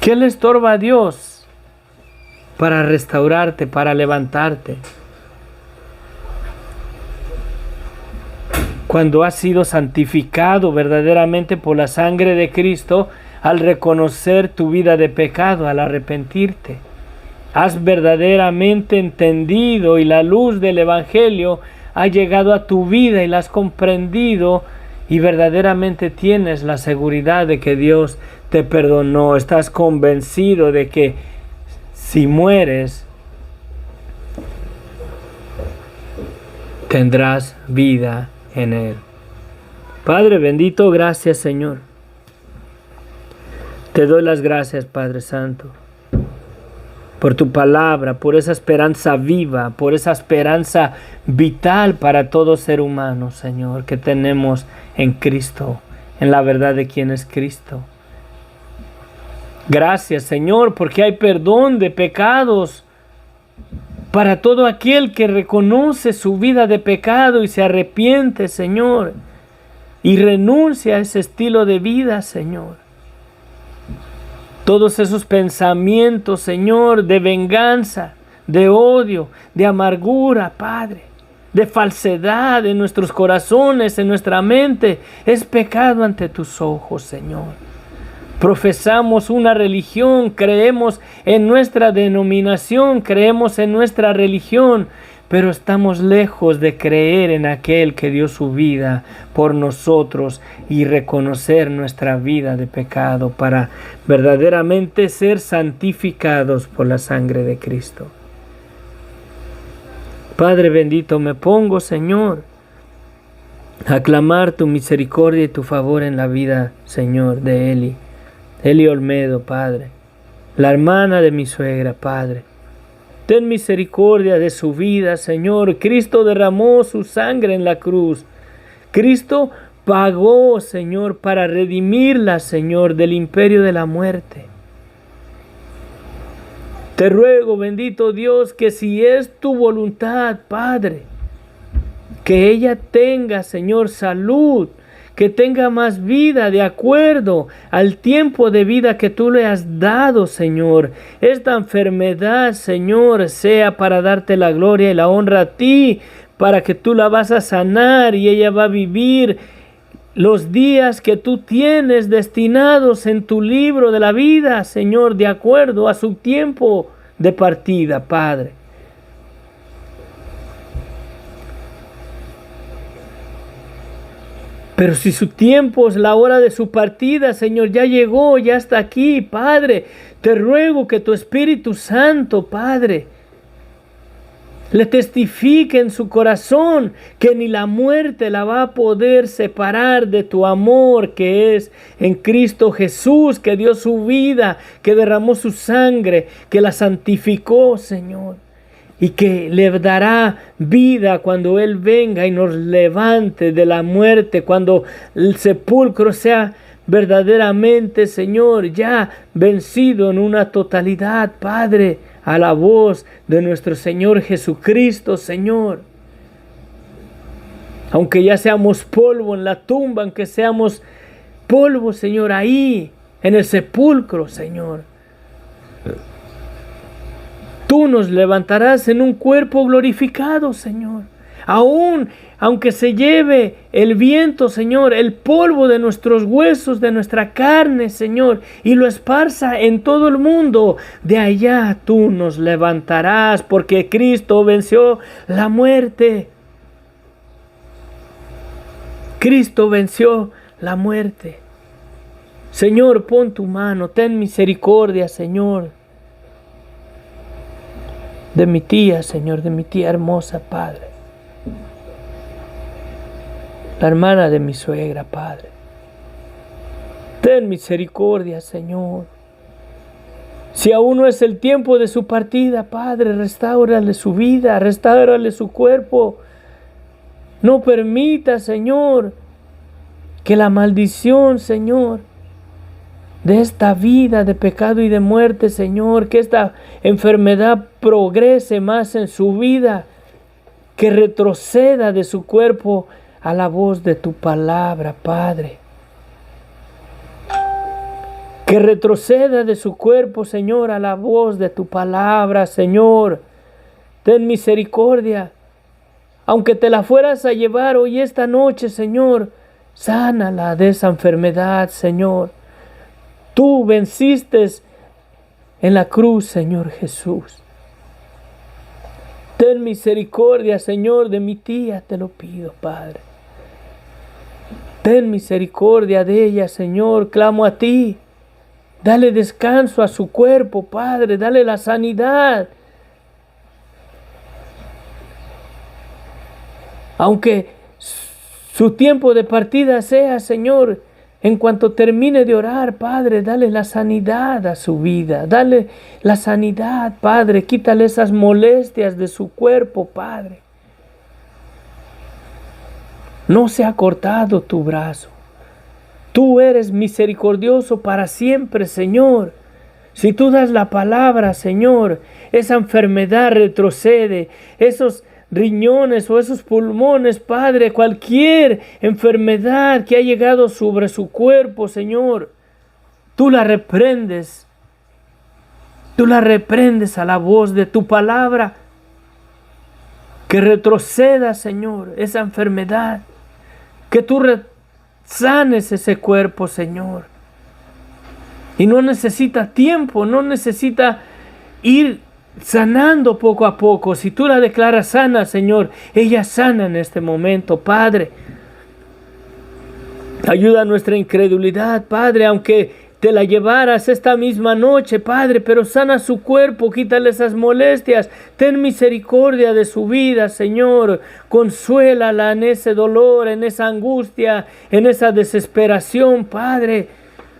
¿Qué le estorba a Dios para restaurarte, para levantarte? Cuando has sido santificado verdaderamente por la sangre de Cristo, al reconocer tu vida de pecado, al arrepentirte, has verdaderamente entendido y la luz del Evangelio ha llegado a tu vida y la has comprendido y verdaderamente tienes la seguridad de que Dios te perdonó. Estás convencido de que si mueres, tendrás vida en Él. Padre bendito, gracias Señor. Te doy las gracias, Padre Santo, por tu palabra, por esa esperanza viva, por esa esperanza vital para todo ser humano, Señor, que tenemos en Cristo, en la verdad de quién es Cristo. Gracias, Señor, porque hay perdón de pecados para todo aquel que reconoce su vida de pecado y se arrepiente, Señor, y renuncia a ese estilo de vida, Señor. Todos esos pensamientos, Señor, de venganza, de odio, de amargura, Padre, de falsedad en nuestros corazones, en nuestra mente, es pecado ante tus ojos, Señor. Profesamos una religión, creemos en nuestra denominación, creemos en nuestra religión, pero estamos lejos de creer en aquel que dio su vida por nosotros y reconocer nuestra vida de pecado para verdaderamente ser santificados por la sangre de Cristo. Padre bendito, me pongo, Señor, a clamar tu misericordia y tu favor en la vida, Señor, de Eli Olmedo, Padre, la hermana de mi suegra, Padre. Ten misericordia de su vida, Señor. Cristo derramó su sangre en la cruz. Cristo pagó, Señor, para redimirla, Señor, del imperio de la muerte. Te ruego, bendito Dios, que si es tu voluntad, Padre, que ella tenga, Señor, salud, que tenga más vida de acuerdo al tiempo de vida que tú le has dado, Señor. Esta enfermedad, Señor, sea para darte la gloria y la honra a ti, para que tú la vas a sanar y ella va a vivir los días que tú tienes destinados en tu libro de la vida, Señor, de acuerdo a su tiempo de partida, Padre. Pero si su tiempo es la hora de su partida, Señor, ya llegó, ya está aquí, Padre, te ruego que tu Espíritu Santo, Padre, le testifique en su corazón que ni la muerte la va a poder separar de tu amor que es en Cristo Jesús, que dio su vida, que derramó su sangre, que la santificó, Señor. y que le dará vida cuando Él venga y nos levante de la muerte, cuando el sepulcro sea verdaderamente, Señor, ya vencido en una totalidad, Padre, a la voz de nuestro Señor Jesucristo, Señor. Aunque ya seamos polvo en la tumba, aunque seamos polvo, Señor, ahí en el sepulcro, Señor, Tú nos levantarás en un cuerpo glorificado, Señor. Aún, aunque se lleve el viento, Señor, el polvo de nuestros huesos, de nuestra carne, Señor, y lo esparza en todo el mundo, de allá Tú nos levantarás, porque Cristo venció la muerte. Cristo venció la muerte. Señor, pon Tu mano, ten misericordia, Señor, de mi tía, Señor, de mi tía hermosa, Padre. La hermana de mi suegra, Padre. Ten misericordia, Señor. Si aún no es el tiempo de su partida, Padre, restáurale su vida, restáurale su cuerpo. No permita, Señor, que la maldición, Señor, de esta vida de pecado y de muerte, Señor, que esta enfermedad progrese más en su vida, que retroceda de su cuerpo a la voz de Tu palabra, Padre. Que retroceda de su cuerpo, Señor, a la voz de Tu palabra, Señor. Ten misericordia. Aunque te la fueras a llevar hoy esta noche, Señor, sánala de esa enfermedad, Señor. Tú venciste en la cruz, Señor Jesús. Ten misericordia, Señor, de mi tía, te lo pido, Padre. Ten misericordia de ella, Señor, clamo a Ti. Dale descanso a su cuerpo, Padre, dale la sanidad. Aunque su tiempo de partida sea, Señor, en cuanto termine de orar, Padre, dale la sanidad a su vida. Dale la sanidad, Padre. Quítale esas molestias de su cuerpo, Padre. No se ha cortado Tu brazo. Tú eres misericordioso para siempre, Señor. Si Tú das la palabra, Señor, esa enfermedad retrocede. Esos riñones o esos pulmones, Padre, cualquier enfermedad que ha llegado sobre su cuerpo, Señor, Tú la reprendes. Tú la reprendes a la voz de Tu palabra. Que retroceda, Señor, esa enfermedad. Que Tú sanes ese cuerpo, Señor. Y no necesita tiempo, no necesita ir sanando poco a poco. Si Tú la declaras sana, Señor, ella sana en este momento, Padre. Ayuda a nuestra incredulidad, Padre, aunque Te la llevaras esta misma noche, Padre, pero sana su cuerpo, quítale esas molestias. Ten misericordia de su vida, Señor. Consuélala en ese dolor, en esa angustia, en esa desesperación, Padre.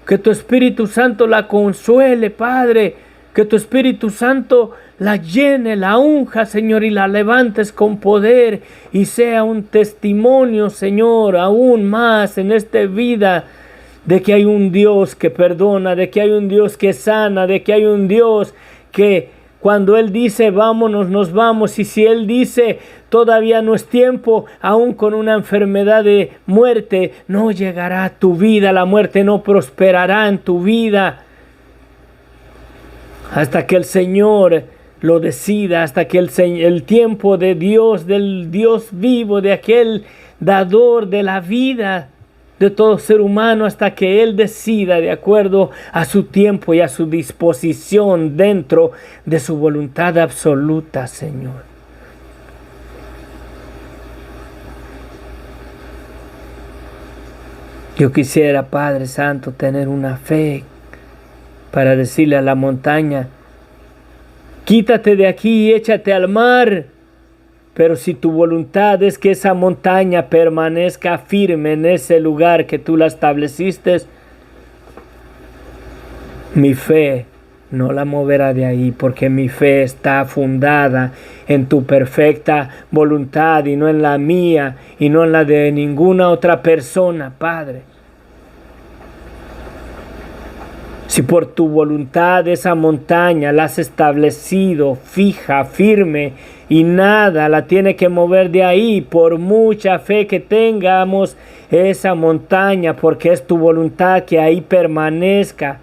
Que Tu Espíritu Santo la consuele, Padre. Que Tu Espíritu Santo la llene, la unja, Señor, y la levantes con poder y sea un testimonio, Señor, aún más en esta vida de que hay un Dios que perdona, de que hay un Dios que sana, de que hay un Dios que cuando Él dice vámonos, nos vamos, y si Él dice todavía no es tiempo, aún con una enfermedad de muerte, no llegará a tu vida, la muerte no prosperará en tu vida. Hasta que el Señor lo decida, hasta que el tiempo de Dios, del Dios vivo, de aquel dador de la vida de todo ser humano, hasta que Él decida de acuerdo a su tiempo y a su disposición dentro de su voluntad absoluta, Señor. Yo quisiera, Padre Santo, tener una fe para decirle a la montaña, quítate de aquí y échate al mar. Pero si Tu voluntad es que esa montaña permanezca firme en ese lugar que Tú la estableciste, mi fe no la moverá de ahí, porque mi fe está fundada en tu perfecta voluntad y no en la mía y no en la de ninguna otra persona, Padre. Si por tu voluntad esa montaña la has establecido fija, firme, y nada la tiene que mover de ahí, por mucha fe que tengamos esa montaña, porque es tu voluntad que ahí permanezca.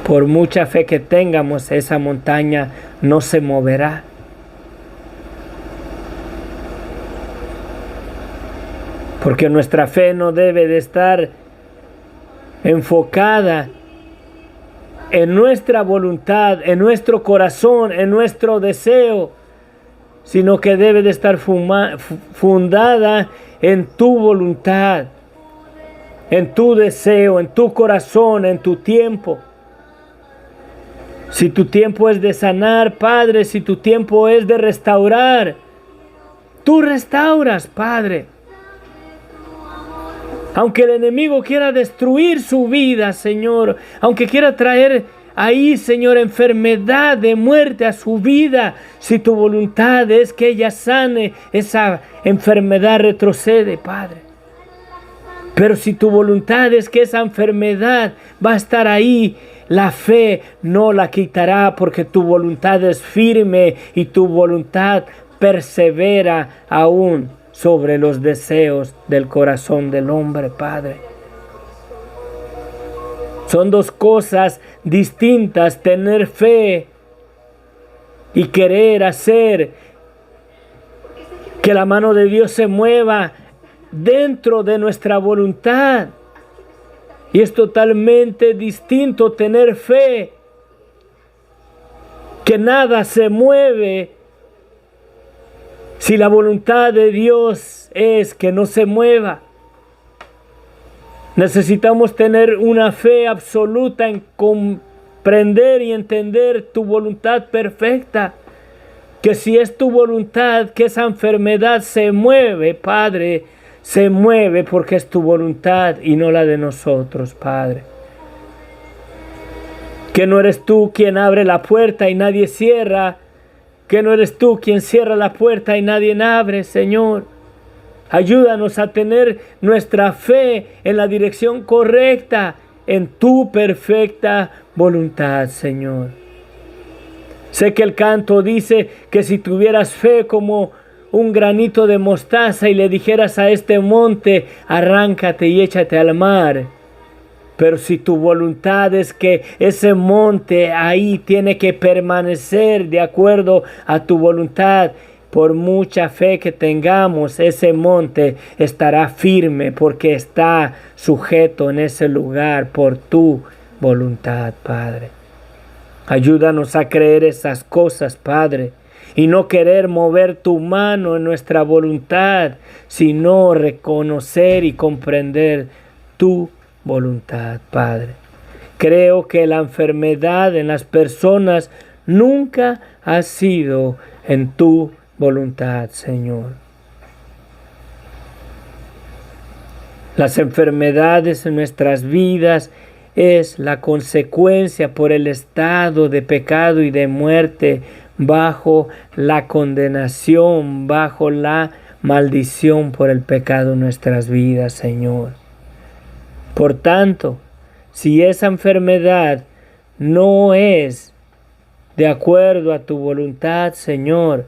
Por mucha fe que tengamos, esa montaña no se moverá. Porque nuestra fe no debe de estar enfocada en nuestra voluntad, en nuestro corazón, en nuestro deseo, sino que debe de estar fundada en tu voluntad, en tu deseo, en tu corazón, en tu tiempo. Si tu tiempo es de sanar, Padre, si tu tiempo es de restaurar, tú restauras, Padre. Aunque el enemigo quiera destruir su vida, Señor, aunque quiera traer ahí, Señor, enfermedad de muerte a su vida, si tu voluntad es que ella sane, esa enfermedad retrocede, Padre. Pero si tu voluntad es que esa enfermedad va a estar ahí, la fe no la quitará, porque tu voluntad es firme y tu voluntad persevera aún sobre los deseos del corazón del hombre, Padre. Son dos cosas distintas, tener fe y querer hacer que la mano de Dios se mueva dentro de nuestra voluntad. Y es totalmente distinto tener fe, que nada se mueve si la voluntad de Dios es que no se mueva. Necesitamos tener una fe absoluta en comprender y entender tu voluntad perfecta. Que si es tu voluntad que esa enfermedad se mueve, Padre, se mueve porque es tu voluntad y no la de nosotros, Padre. Que no eres tú quien abre la puerta y nadie cierra. Que no eres tú quien cierra la puerta y nadie abre, Señor. Ayúdanos a tener nuestra fe en la dirección correcta, en tu perfecta voluntad, Señor. Sé que el canto dice que si tuvieras fe como un granito de mostaza y le dijeras a este monte, arráncate y échate al mar. Pero si tu voluntad es que ese monte ahí tiene que permanecer de acuerdo a tu voluntad, por mucha fe que tengamos, ese monte estará firme porque está sujeto en ese lugar por tu voluntad, Padre. Ayúdanos a creer esas cosas, Padre, y no querer mover tu mano en nuestra voluntad, sino reconocer y comprender tu voluntad, Padre. Creo que la enfermedad en las personas nunca ha sido en tu voluntad, Señor. Las enfermedades en nuestras vidas es la consecuencia por el estado de pecado y de muerte, bajo la condenación, bajo la maldición por el pecado en nuestras vidas, Señor. Por tanto, si esa enfermedad no es de acuerdo a tu voluntad, Señor,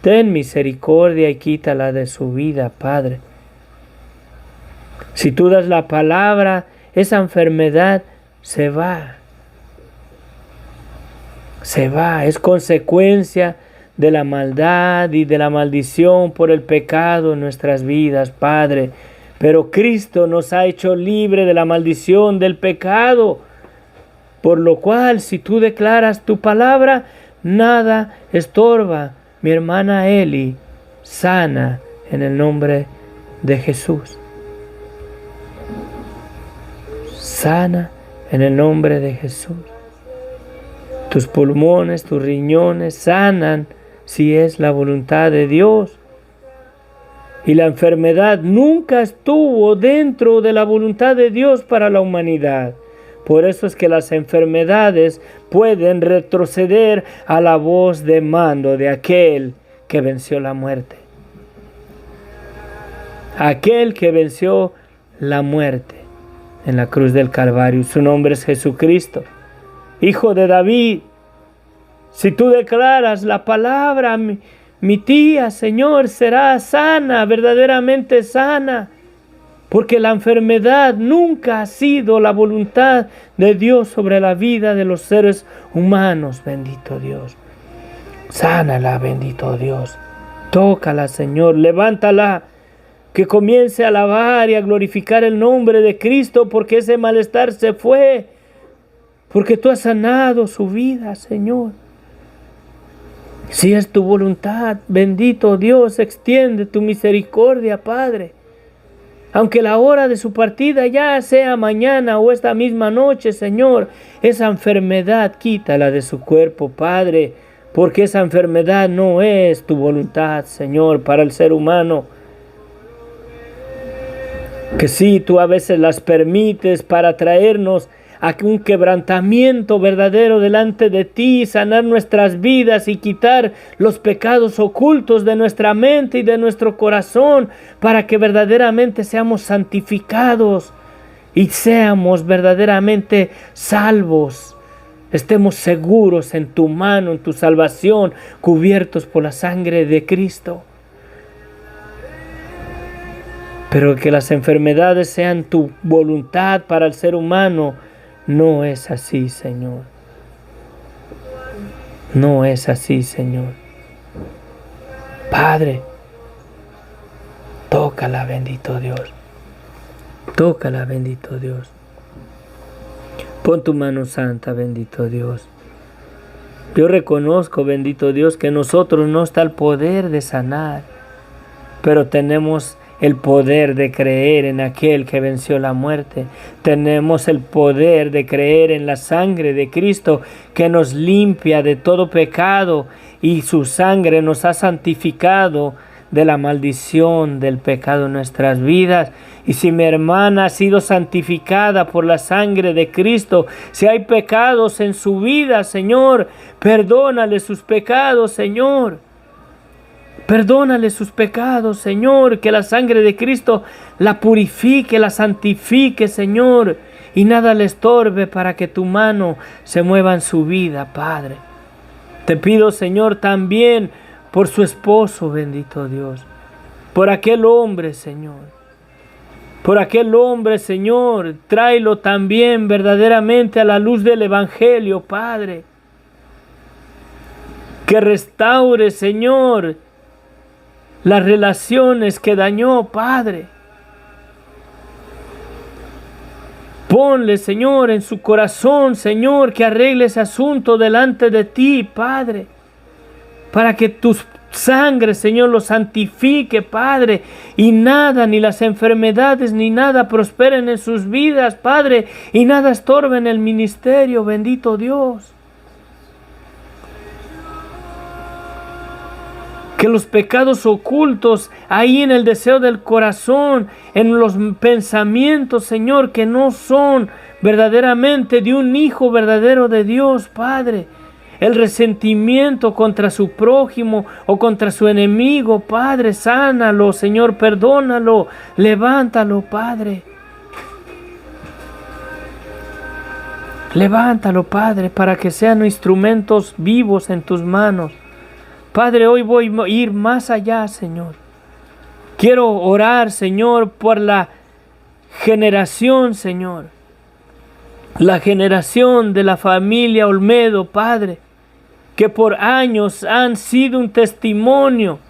ten misericordia y quítala de su vida, Padre. Si tú das la palabra, esa enfermedad se va. Se va, es consecuencia de la maldad y de la maldición por el pecado en nuestras vidas, Padre. Pero Cristo nos ha hecho libre de la maldición del pecado, por lo cual si tú declaras tu palabra, nada estorba. Mi hermana Eli, sana en el nombre de Jesús. Sana en el nombre de Jesús. Tus pulmones, tus riñones sanan si es la voluntad de Dios. Y la enfermedad nunca estuvo dentro de la voluntad de Dios para la humanidad. Por eso es que las enfermedades pueden retroceder a la voz de mando de aquel que venció la muerte. Aquel que venció la muerte en la cruz del Calvario. Su nombre es Jesucristo, Hijo de David. Si tú declaras la palabra, mi tía, Señor, será sana, verdaderamente sana. Porque la enfermedad nunca ha sido la voluntad de Dios sobre la vida de los seres humanos, bendito Dios. Sánala, bendito Dios. Tócala, Señor, levántala. Que comience a alabar y a glorificar el nombre de Cristo, porque ese malestar se fue. Porque tú has sanado su vida, Señor. Si es tu voluntad, bendito Dios, extiende tu misericordia, Padre. Aunque la hora de su partida ya sea mañana o esta misma noche, Señor, esa enfermedad quítala de su cuerpo, Padre, porque esa enfermedad no es tu voluntad, Señor, para el ser humano. Que sí, tú a veces las permites para traernos a un quebrantamiento verdadero delante de ti, sanar nuestras vidas y quitar los pecados ocultos de nuestra mente y de nuestro corazón, para que verdaderamente seamos santificados y seamos verdaderamente salvos. Estemos seguros en tu mano, en tu salvación, cubiertos por la sangre de Cristo. Pero que las enfermedades sean tu voluntad para el ser humano, no es así, Señor. No es así, Señor. Padre, tócala, bendito Dios. Tócala, bendito Dios. Pon tu mano santa, bendito Dios. Yo reconozco, bendito Dios, que en nosotros no está el poder de sanar, pero tenemos el poder de creer en aquel que venció la muerte. Tenemos el poder de creer en la sangre de Cristo que nos limpia de todo pecado, y su sangre nos ha santificado de la maldición del pecado en nuestras vidas. Y si mi hermana ha sido santificada por la sangre de Cristo, si hay pecados en su vida, Señor, perdónale sus pecados, Señor. Perdónale sus pecados, Señor, que la sangre de Cristo la purifique, la santifique, Señor, y nada le estorbe para que tu mano se mueva en su vida, Padre. Te pido, Señor, también por su esposo, bendito Dios, por aquel hombre, Señor. Por aquel hombre, Señor, tráelo también verdaderamente a la luz del Evangelio, Padre. Que restaure, Señor, las relaciones que dañó, Padre. Ponle, Señor, en su corazón, Señor, que arregle ese asunto delante de ti, Padre, para que tu sangre, Señor, lo santifique, Padre, y nada, ni las enfermedades, ni nada prosperen en sus vidas, Padre, y nada estorben el ministerio, bendito Dios. Que los pecados ocultos ahí en el deseo del corazón, en los pensamientos, Señor, que no son verdaderamente de un hijo verdadero de Dios, Padre. El resentimiento contra su prójimo o contra su enemigo, Padre, sánalo, Señor, perdónalo, levántalo, Padre. Levántalo, Padre, para que sean instrumentos vivos en tus manos. Padre, hoy voy a ir más allá, Señor. Quiero orar, Señor, por la generación, Señor. La generación de la familia Olmedo, Padre, que por años han sido un testimonio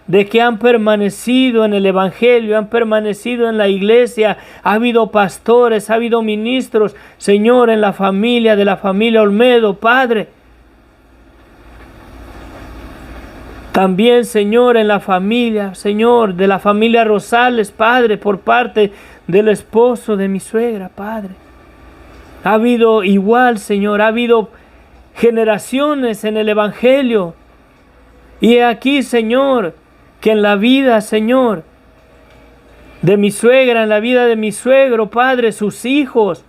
de que han permanecido en el Evangelio, han permanecido en la iglesia. Ha habido pastores, ha habido ministros, Señor, en la familia de la familia Olmedo, Padre. También, Señor, en la familia, Señor, de la familia Rosales, Padre, por parte del esposo de mi suegra, Padre. Ha habido igual, Señor, ha habido generaciones en el Evangelio. Y aquí, Señor, que en la vida, Señor, de mi suegra, en la vida de mi suegro, Padre, sus hijos.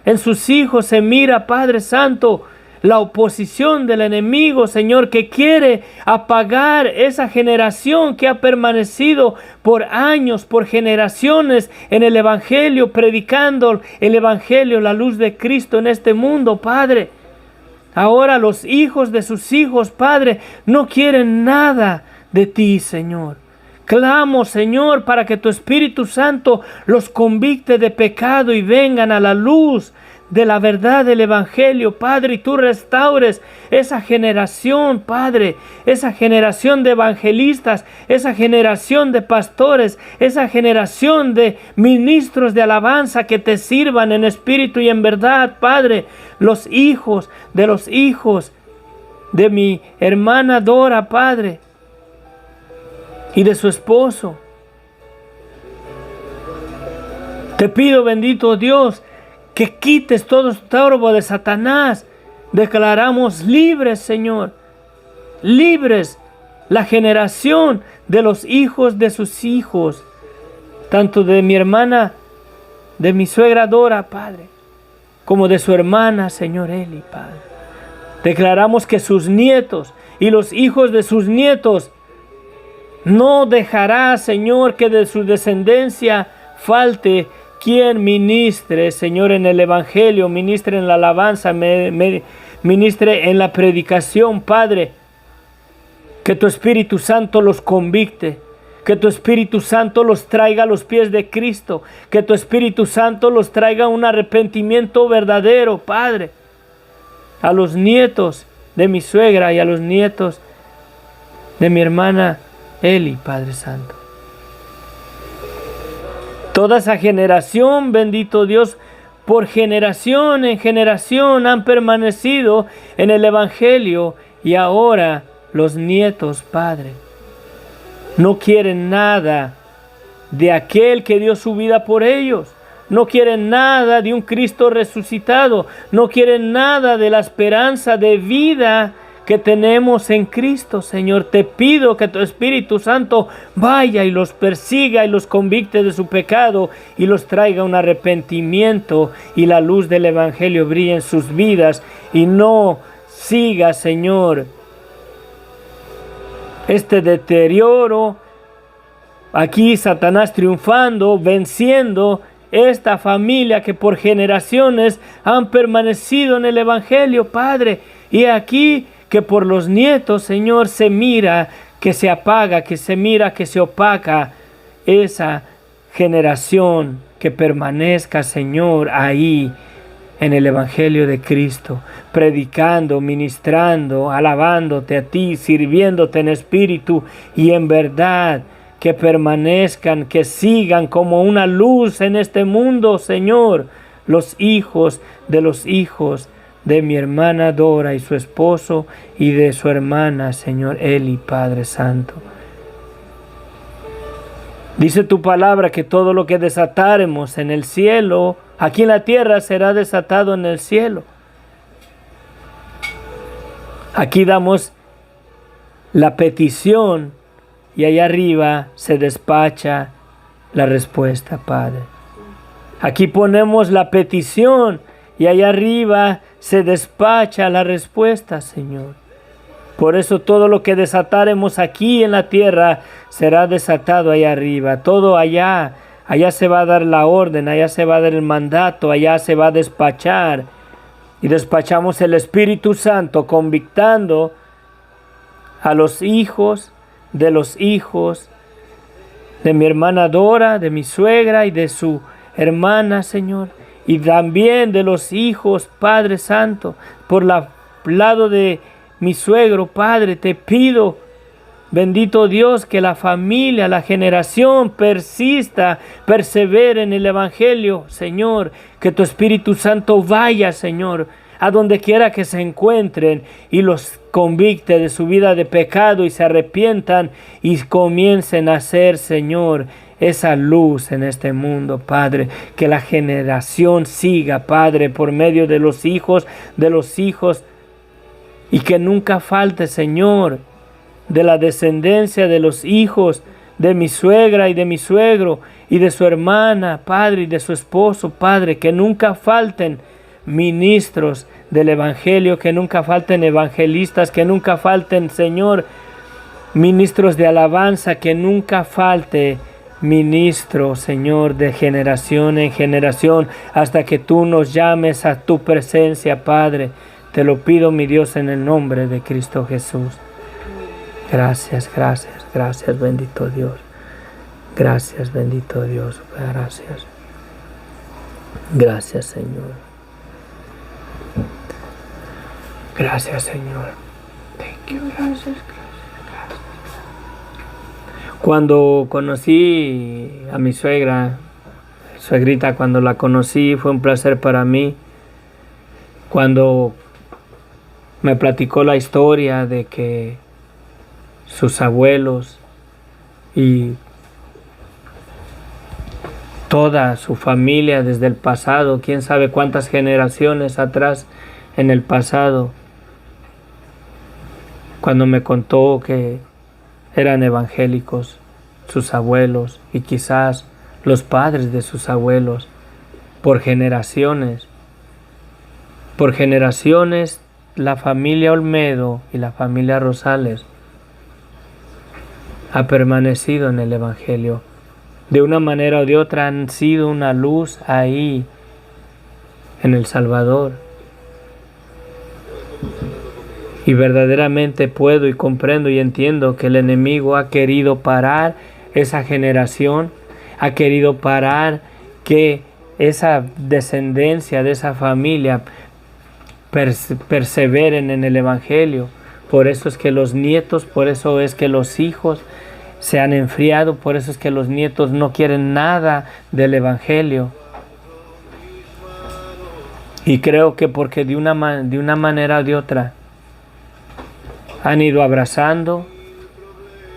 En sus hijos se mira, Padre Santo, la oposición del enemigo, Señor, que quiere apagar esa generación que ha permanecido por años, por generaciones en el Evangelio, predicando el Evangelio, la luz de Cristo en este mundo, Padre. Ahora los hijos de sus hijos, Padre, no quieren nada de ti, Señor. Clamo, Señor, para que tu Espíritu Santo los convicte de pecado y vengan a la luz de la verdad del Evangelio, Padre, y tú restaures esa generación, Padre, esa generación de evangelistas, esa generación de pastores, esa generación de ministros de alabanza que te sirvan en espíritu y en verdad, Padre. Los hijos de mi hermana Dora, Padre, y de su esposo. Te pido, bendito Dios, que quites todo estorbo de Satanás. Declaramos libres, Señor, libres la generación de los hijos de sus hijos, tanto de mi hermana, de mi suegra Dora, Padre, como de su hermana, Señor Eli, Padre. Declaramos que sus nietos y los hijos de sus nietos no dejará, Señor, que de su descendencia falte quien ministre, Señor, en el Evangelio, ministre en la alabanza, ministre en la predicación, Padre. Que tu Espíritu Santo los convicte, que tu Espíritu Santo los traiga a los pies de Cristo, que tu Espíritu Santo los traiga a un arrepentimiento verdadero, Padre. A los nietos de mi suegra y a los nietos de mi hermana Eli, Padre Santo. Toda esa generación, bendito Dios, por generación en generación han permanecido en el Evangelio, y ahora los nietos, Padre, no quieren nada de aquel que dio su vida por ellos. No quieren nada de un Cristo resucitado. No quieren nada de la esperanza de vida que tenemos en Cristo, Señor. Te pido que tu Espíritu Santo vaya y los persiga y los convicte de su pecado y los traiga un arrepentimiento, y la luz del Evangelio brille en sus vidas, y no siga, Señor, este deterioro. Aquí Satanás triunfando, venciendo esta familia que por generaciones han permanecido en el Evangelio, Padre. Y aquí que por los nietos, Señor, se mira que se apaga, que se mira que se opaca esa generación, que permanezca, Señor, ahí en el Evangelio de Cristo, predicando, ministrando, alabándote a ti, sirviéndote en espíritu y en verdad. Que permanezcan, que sigan como una luz en este mundo, Señor, los hijos de mi hermana Dora y su esposo, y de su hermana, Señor Eli, Padre Santo. Dice tu palabra que todo lo que desatáremos en el cielo, aquí en la tierra, será desatado en el cielo. Aquí damos la petición y allá arriba se despacha la respuesta, Padre. Aquí ponemos la petición y allá arriba se despacha la respuesta, Señor. Por eso todo lo que desatáremos aquí en la tierra será desatado allá arriba. Todo allá se va a dar la orden, allá se va a dar el mandato, allá se va a despachar. Y despachamos el Espíritu Santo convictando a los hijos de mi hermana Dora, de mi suegra y de su hermana, Señor, y también de los hijos, Padre Santo, por el lado de mi suegro, Padre. Te pido, bendito Dios, que la familia, la generación persista, persevere en el Evangelio, Señor. Que tu Espíritu Santo vaya, Señor, a donde quiera que se encuentren, y los convicte de su vida de pecado y se arrepientan y comiencen a ser, Señor, esa luz en este mundo, Padre. Que la generación siga, Padre, por medio de los hijos, y que nunca falte, Señor, de la descendencia de los hijos de mi suegra y de mi suegro, y de su hermana, Padre, y de su esposo, Padre, que nunca falten ministros del Evangelio, que nunca falten evangelistas, que nunca falten, Señor, ministros de alabanza, que nunca falte ministro, Señor, de generación en generación, hasta que tú nos llames a tu presencia, Padre. Te lo pido, mi Dios, en el nombre de Cristo Jesús. Gracias, gracias, gracias, bendito Dios. Gracias, bendito Dios. Gracias. Gracias, Señor. Gracias, Señor. Thank you. Gracias. Cuando conocí a mi suegrita, cuando la conocí, fue un placer para mí. Cuando me platicó la historia de que sus abuelos y toda su familia desde el pasado, quién sabe cuántas generaciones atrás en el pasado, cuando me contó que eran evangélicos sus abuelos y quizás los padres de sus abuelos, por generaciones la familia Olmedo y la familia Rosales ha permanecido en el Evangelio. De una manera o de otra han sido una luz ahí en El Salvador. Y verdaderamente puedo y comprendo y entiendo que el enemigo ha querido parar esa generación, ha querido parar que esa descendencia de esa familia perseveren en el Evangelio. Por eso es que los nietos, por eso es que los hijos se han enfriado, por eso es que los nietos no quieren nada del Evangelio. Y creo que porque de una manera o de otra han ido abrazando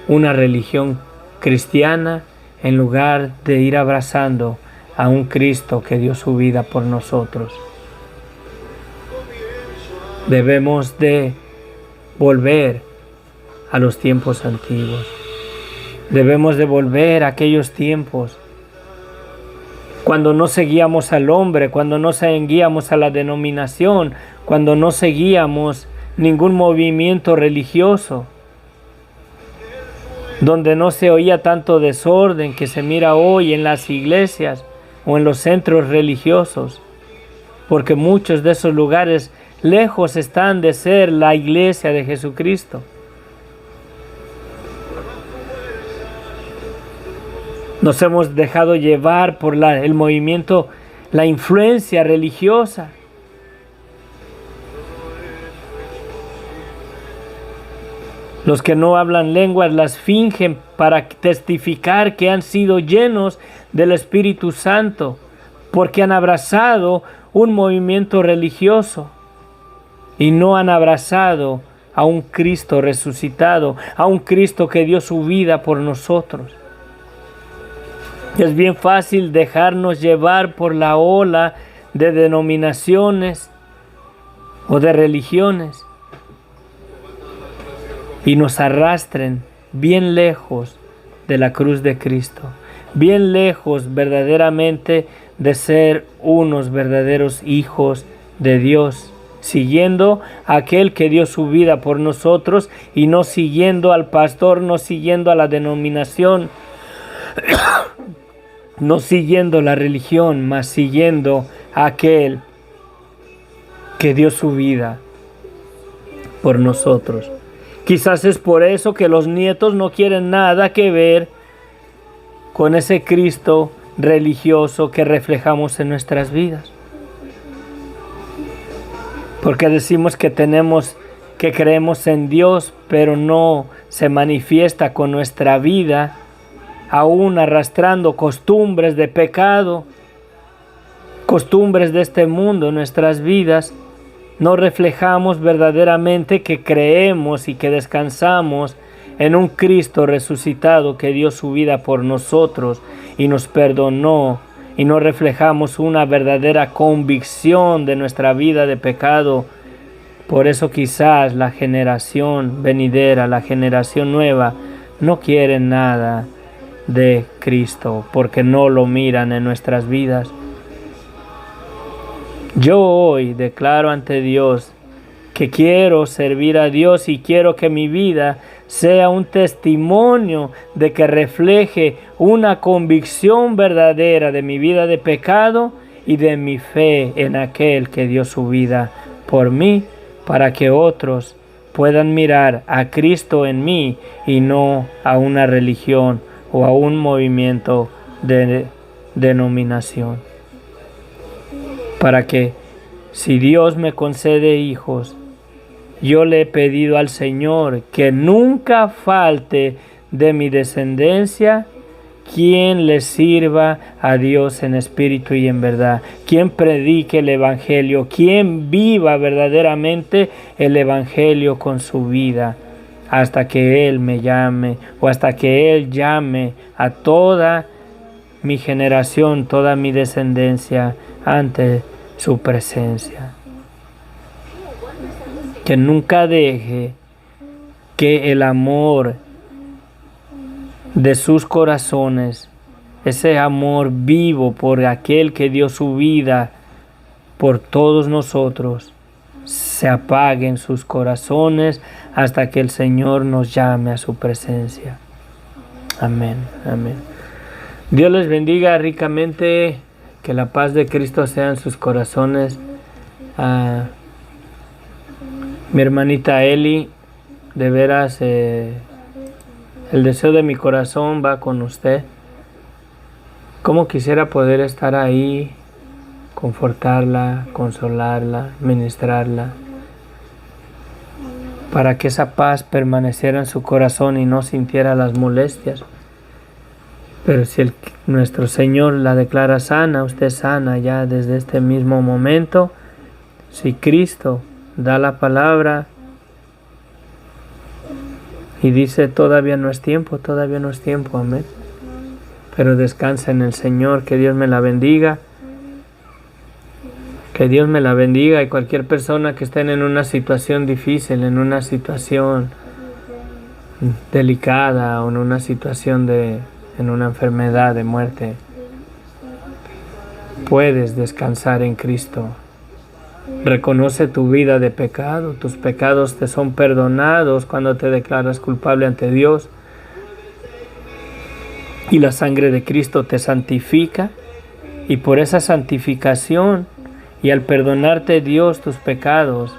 una religión cristiana en lugar de ir abrazando a un Cristo que dio su vida por nosotros. Debemos de volver a los tiempos antiguos. Debemos de volver a aquellos tiempos cuando no seguíamos al hombre, cuando no seguíamos a la denominación, cuando no seguíamos ningún movimiento religioso, donde no se oía tanto desorden que se mira hoy en las iglesias o en los centros religiosos, porque muchos de esos lugares lejos están de ser la iglesia de Jesucristo. Nos hemos dejado llevar por el movimiento, la influencia religiosa. Los que no hablan lenguas las fingen para testificar que han sido llenos del Espíritu Santo, porque han abrazado un movimiento religioso y no han abrazado a un Cristo resucitado, a un Cristo que dio su vida por nosotros. Es bien fácil dejarnos llevar por la ola de denominaciones o de religiones y nos arrastren bien lejos de la cruz de Cristo, bien lejos verdaderamente de ser unos verdaderos hijos de Dios, siguiendo a aquel que dio su vida por nosotros y no siguiendo al pastor, no siguiendo a la denominación, no siguiendo la religión, mas siguiendo a aquel que dio su vida por nosotros. Quizás es por eso que los nietos no quieren nada que ver con ese Cristo religioso que reflejamos en nuestras vidas. Porque decimos que creemos en Dios, pero no se manifiesta con nuestra vida, aún arrastrando costumbres de pecado, costumbres de este mundo en nuestras vidas. No reflejamos verdaderamente que creemos y que descansamos en un Cristo resucitado que dio su vida por nosotros y nos perdonó, y no reflejamos una verdadera convicción de nuestra vida de pecado. Por eso quizás la generación venidera, la generación nueva, no quiere nada de Cristo, porque no lo miran en nuestras vidas. Yo hoy declaro ante Dios que quiero servir a Dios y quiero que mi vida sea un testimonio de que refleje una convicción verdadera de mi vida de pecado y de mi fe en aquel que dio su vida por mí, para que otros puedan mirar a Cristo en mí y no a una religión o a un movimiento de denominación. Para que, si Dios me concede hijos, yo le he pedido al Señor que nunca falte de mi descendencia quien le sirva a Dios en espíritu y en verdad, quien predique el Evangelio, quien viva verdaderamente el Evangelio con su vida, hasta que Él me llame o hasta que Él llame a toda mi generación, toda mi descendencia ante su presencia. Que nunca deje que el amor de sus corazones, ese amor vivo por aquel que dio su vida por todos nosotros, se apague en sus corazones hasta que el Señor nos llame a su presencia. Amén, amén. Dios les bendiga ricamente, que la paz de Cristo sea en sus corazones. Mi hermanita Eli, de veras, el deseo de mi corazón va con usted. Cómo quisiera poder estar ahí, confortarla, consolarla, ministrarla, para que esa paz permaneciera en su corazón y no sintiera las molestias. Pero si nuestro Señor la declara sana, usted es sana ya desde este mismo momento. Si Cristo da la palabra y dice todavía no es tiempo, amén. Pero descansa en el Señor, que Dios me la bendiga. Que Dios me la bendiga, y cualquier persona que esté en una situación difícil, en una situación delicada o en una situación en una enfermedad de muerte, puedes descansar en Cristo. Reconoce tu vida de pecado, tus pecados te son perdonados cuando te declaras culpable ante Dios, y la sangre de Cristo te santifica, y por esa santificación y al perdonarte Dios tus pecados,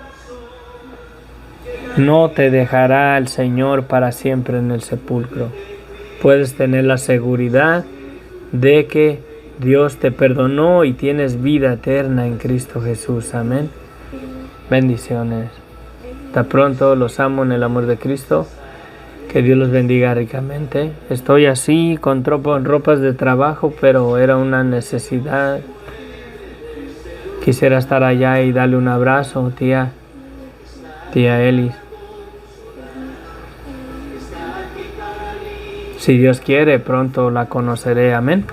no te dejará el Señor para siempre en el sepulcro. Puedes tener la seguridad de que Dios te perdonó y tienes vida eterna en Cristo Jesús. Amén. Bendiciones. Hasta pronto, los amo en el amor de Cristo. Que Dios los bendiga ricamente. Estoy así con ropas de trabajo, pero era una necesidad. Quisiera estar allá y darle un abrazo, tía Elis. Si Dios quiere, pronto la conoceré. Amén.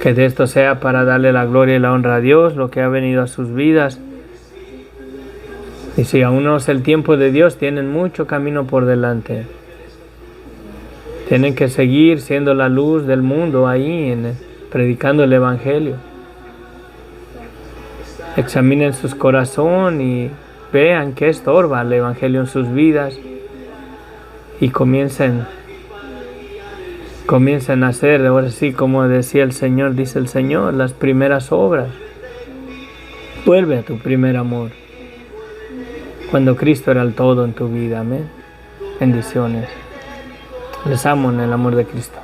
Que de esto sea para darle la gloria y la honra a Dios, lo que ha venido a sus vidas. Y si aún no es el tiempo de Dios, tienen mucho camino por delante. Tienen que seguir siendo la luz del mundo ahí, predicando el Evangelio. Examinen sus corazones y vean qué estorba el Evangelio en sus vidas. Y comiencen a hacer, ahora sí, como decía el Señor, dice el Señor, las primeras obras. Vuelve a tu primer amor, cuando Cristo era el todo en tu vida. Amén. Bendiciones. Les amo en el amor de Cristo.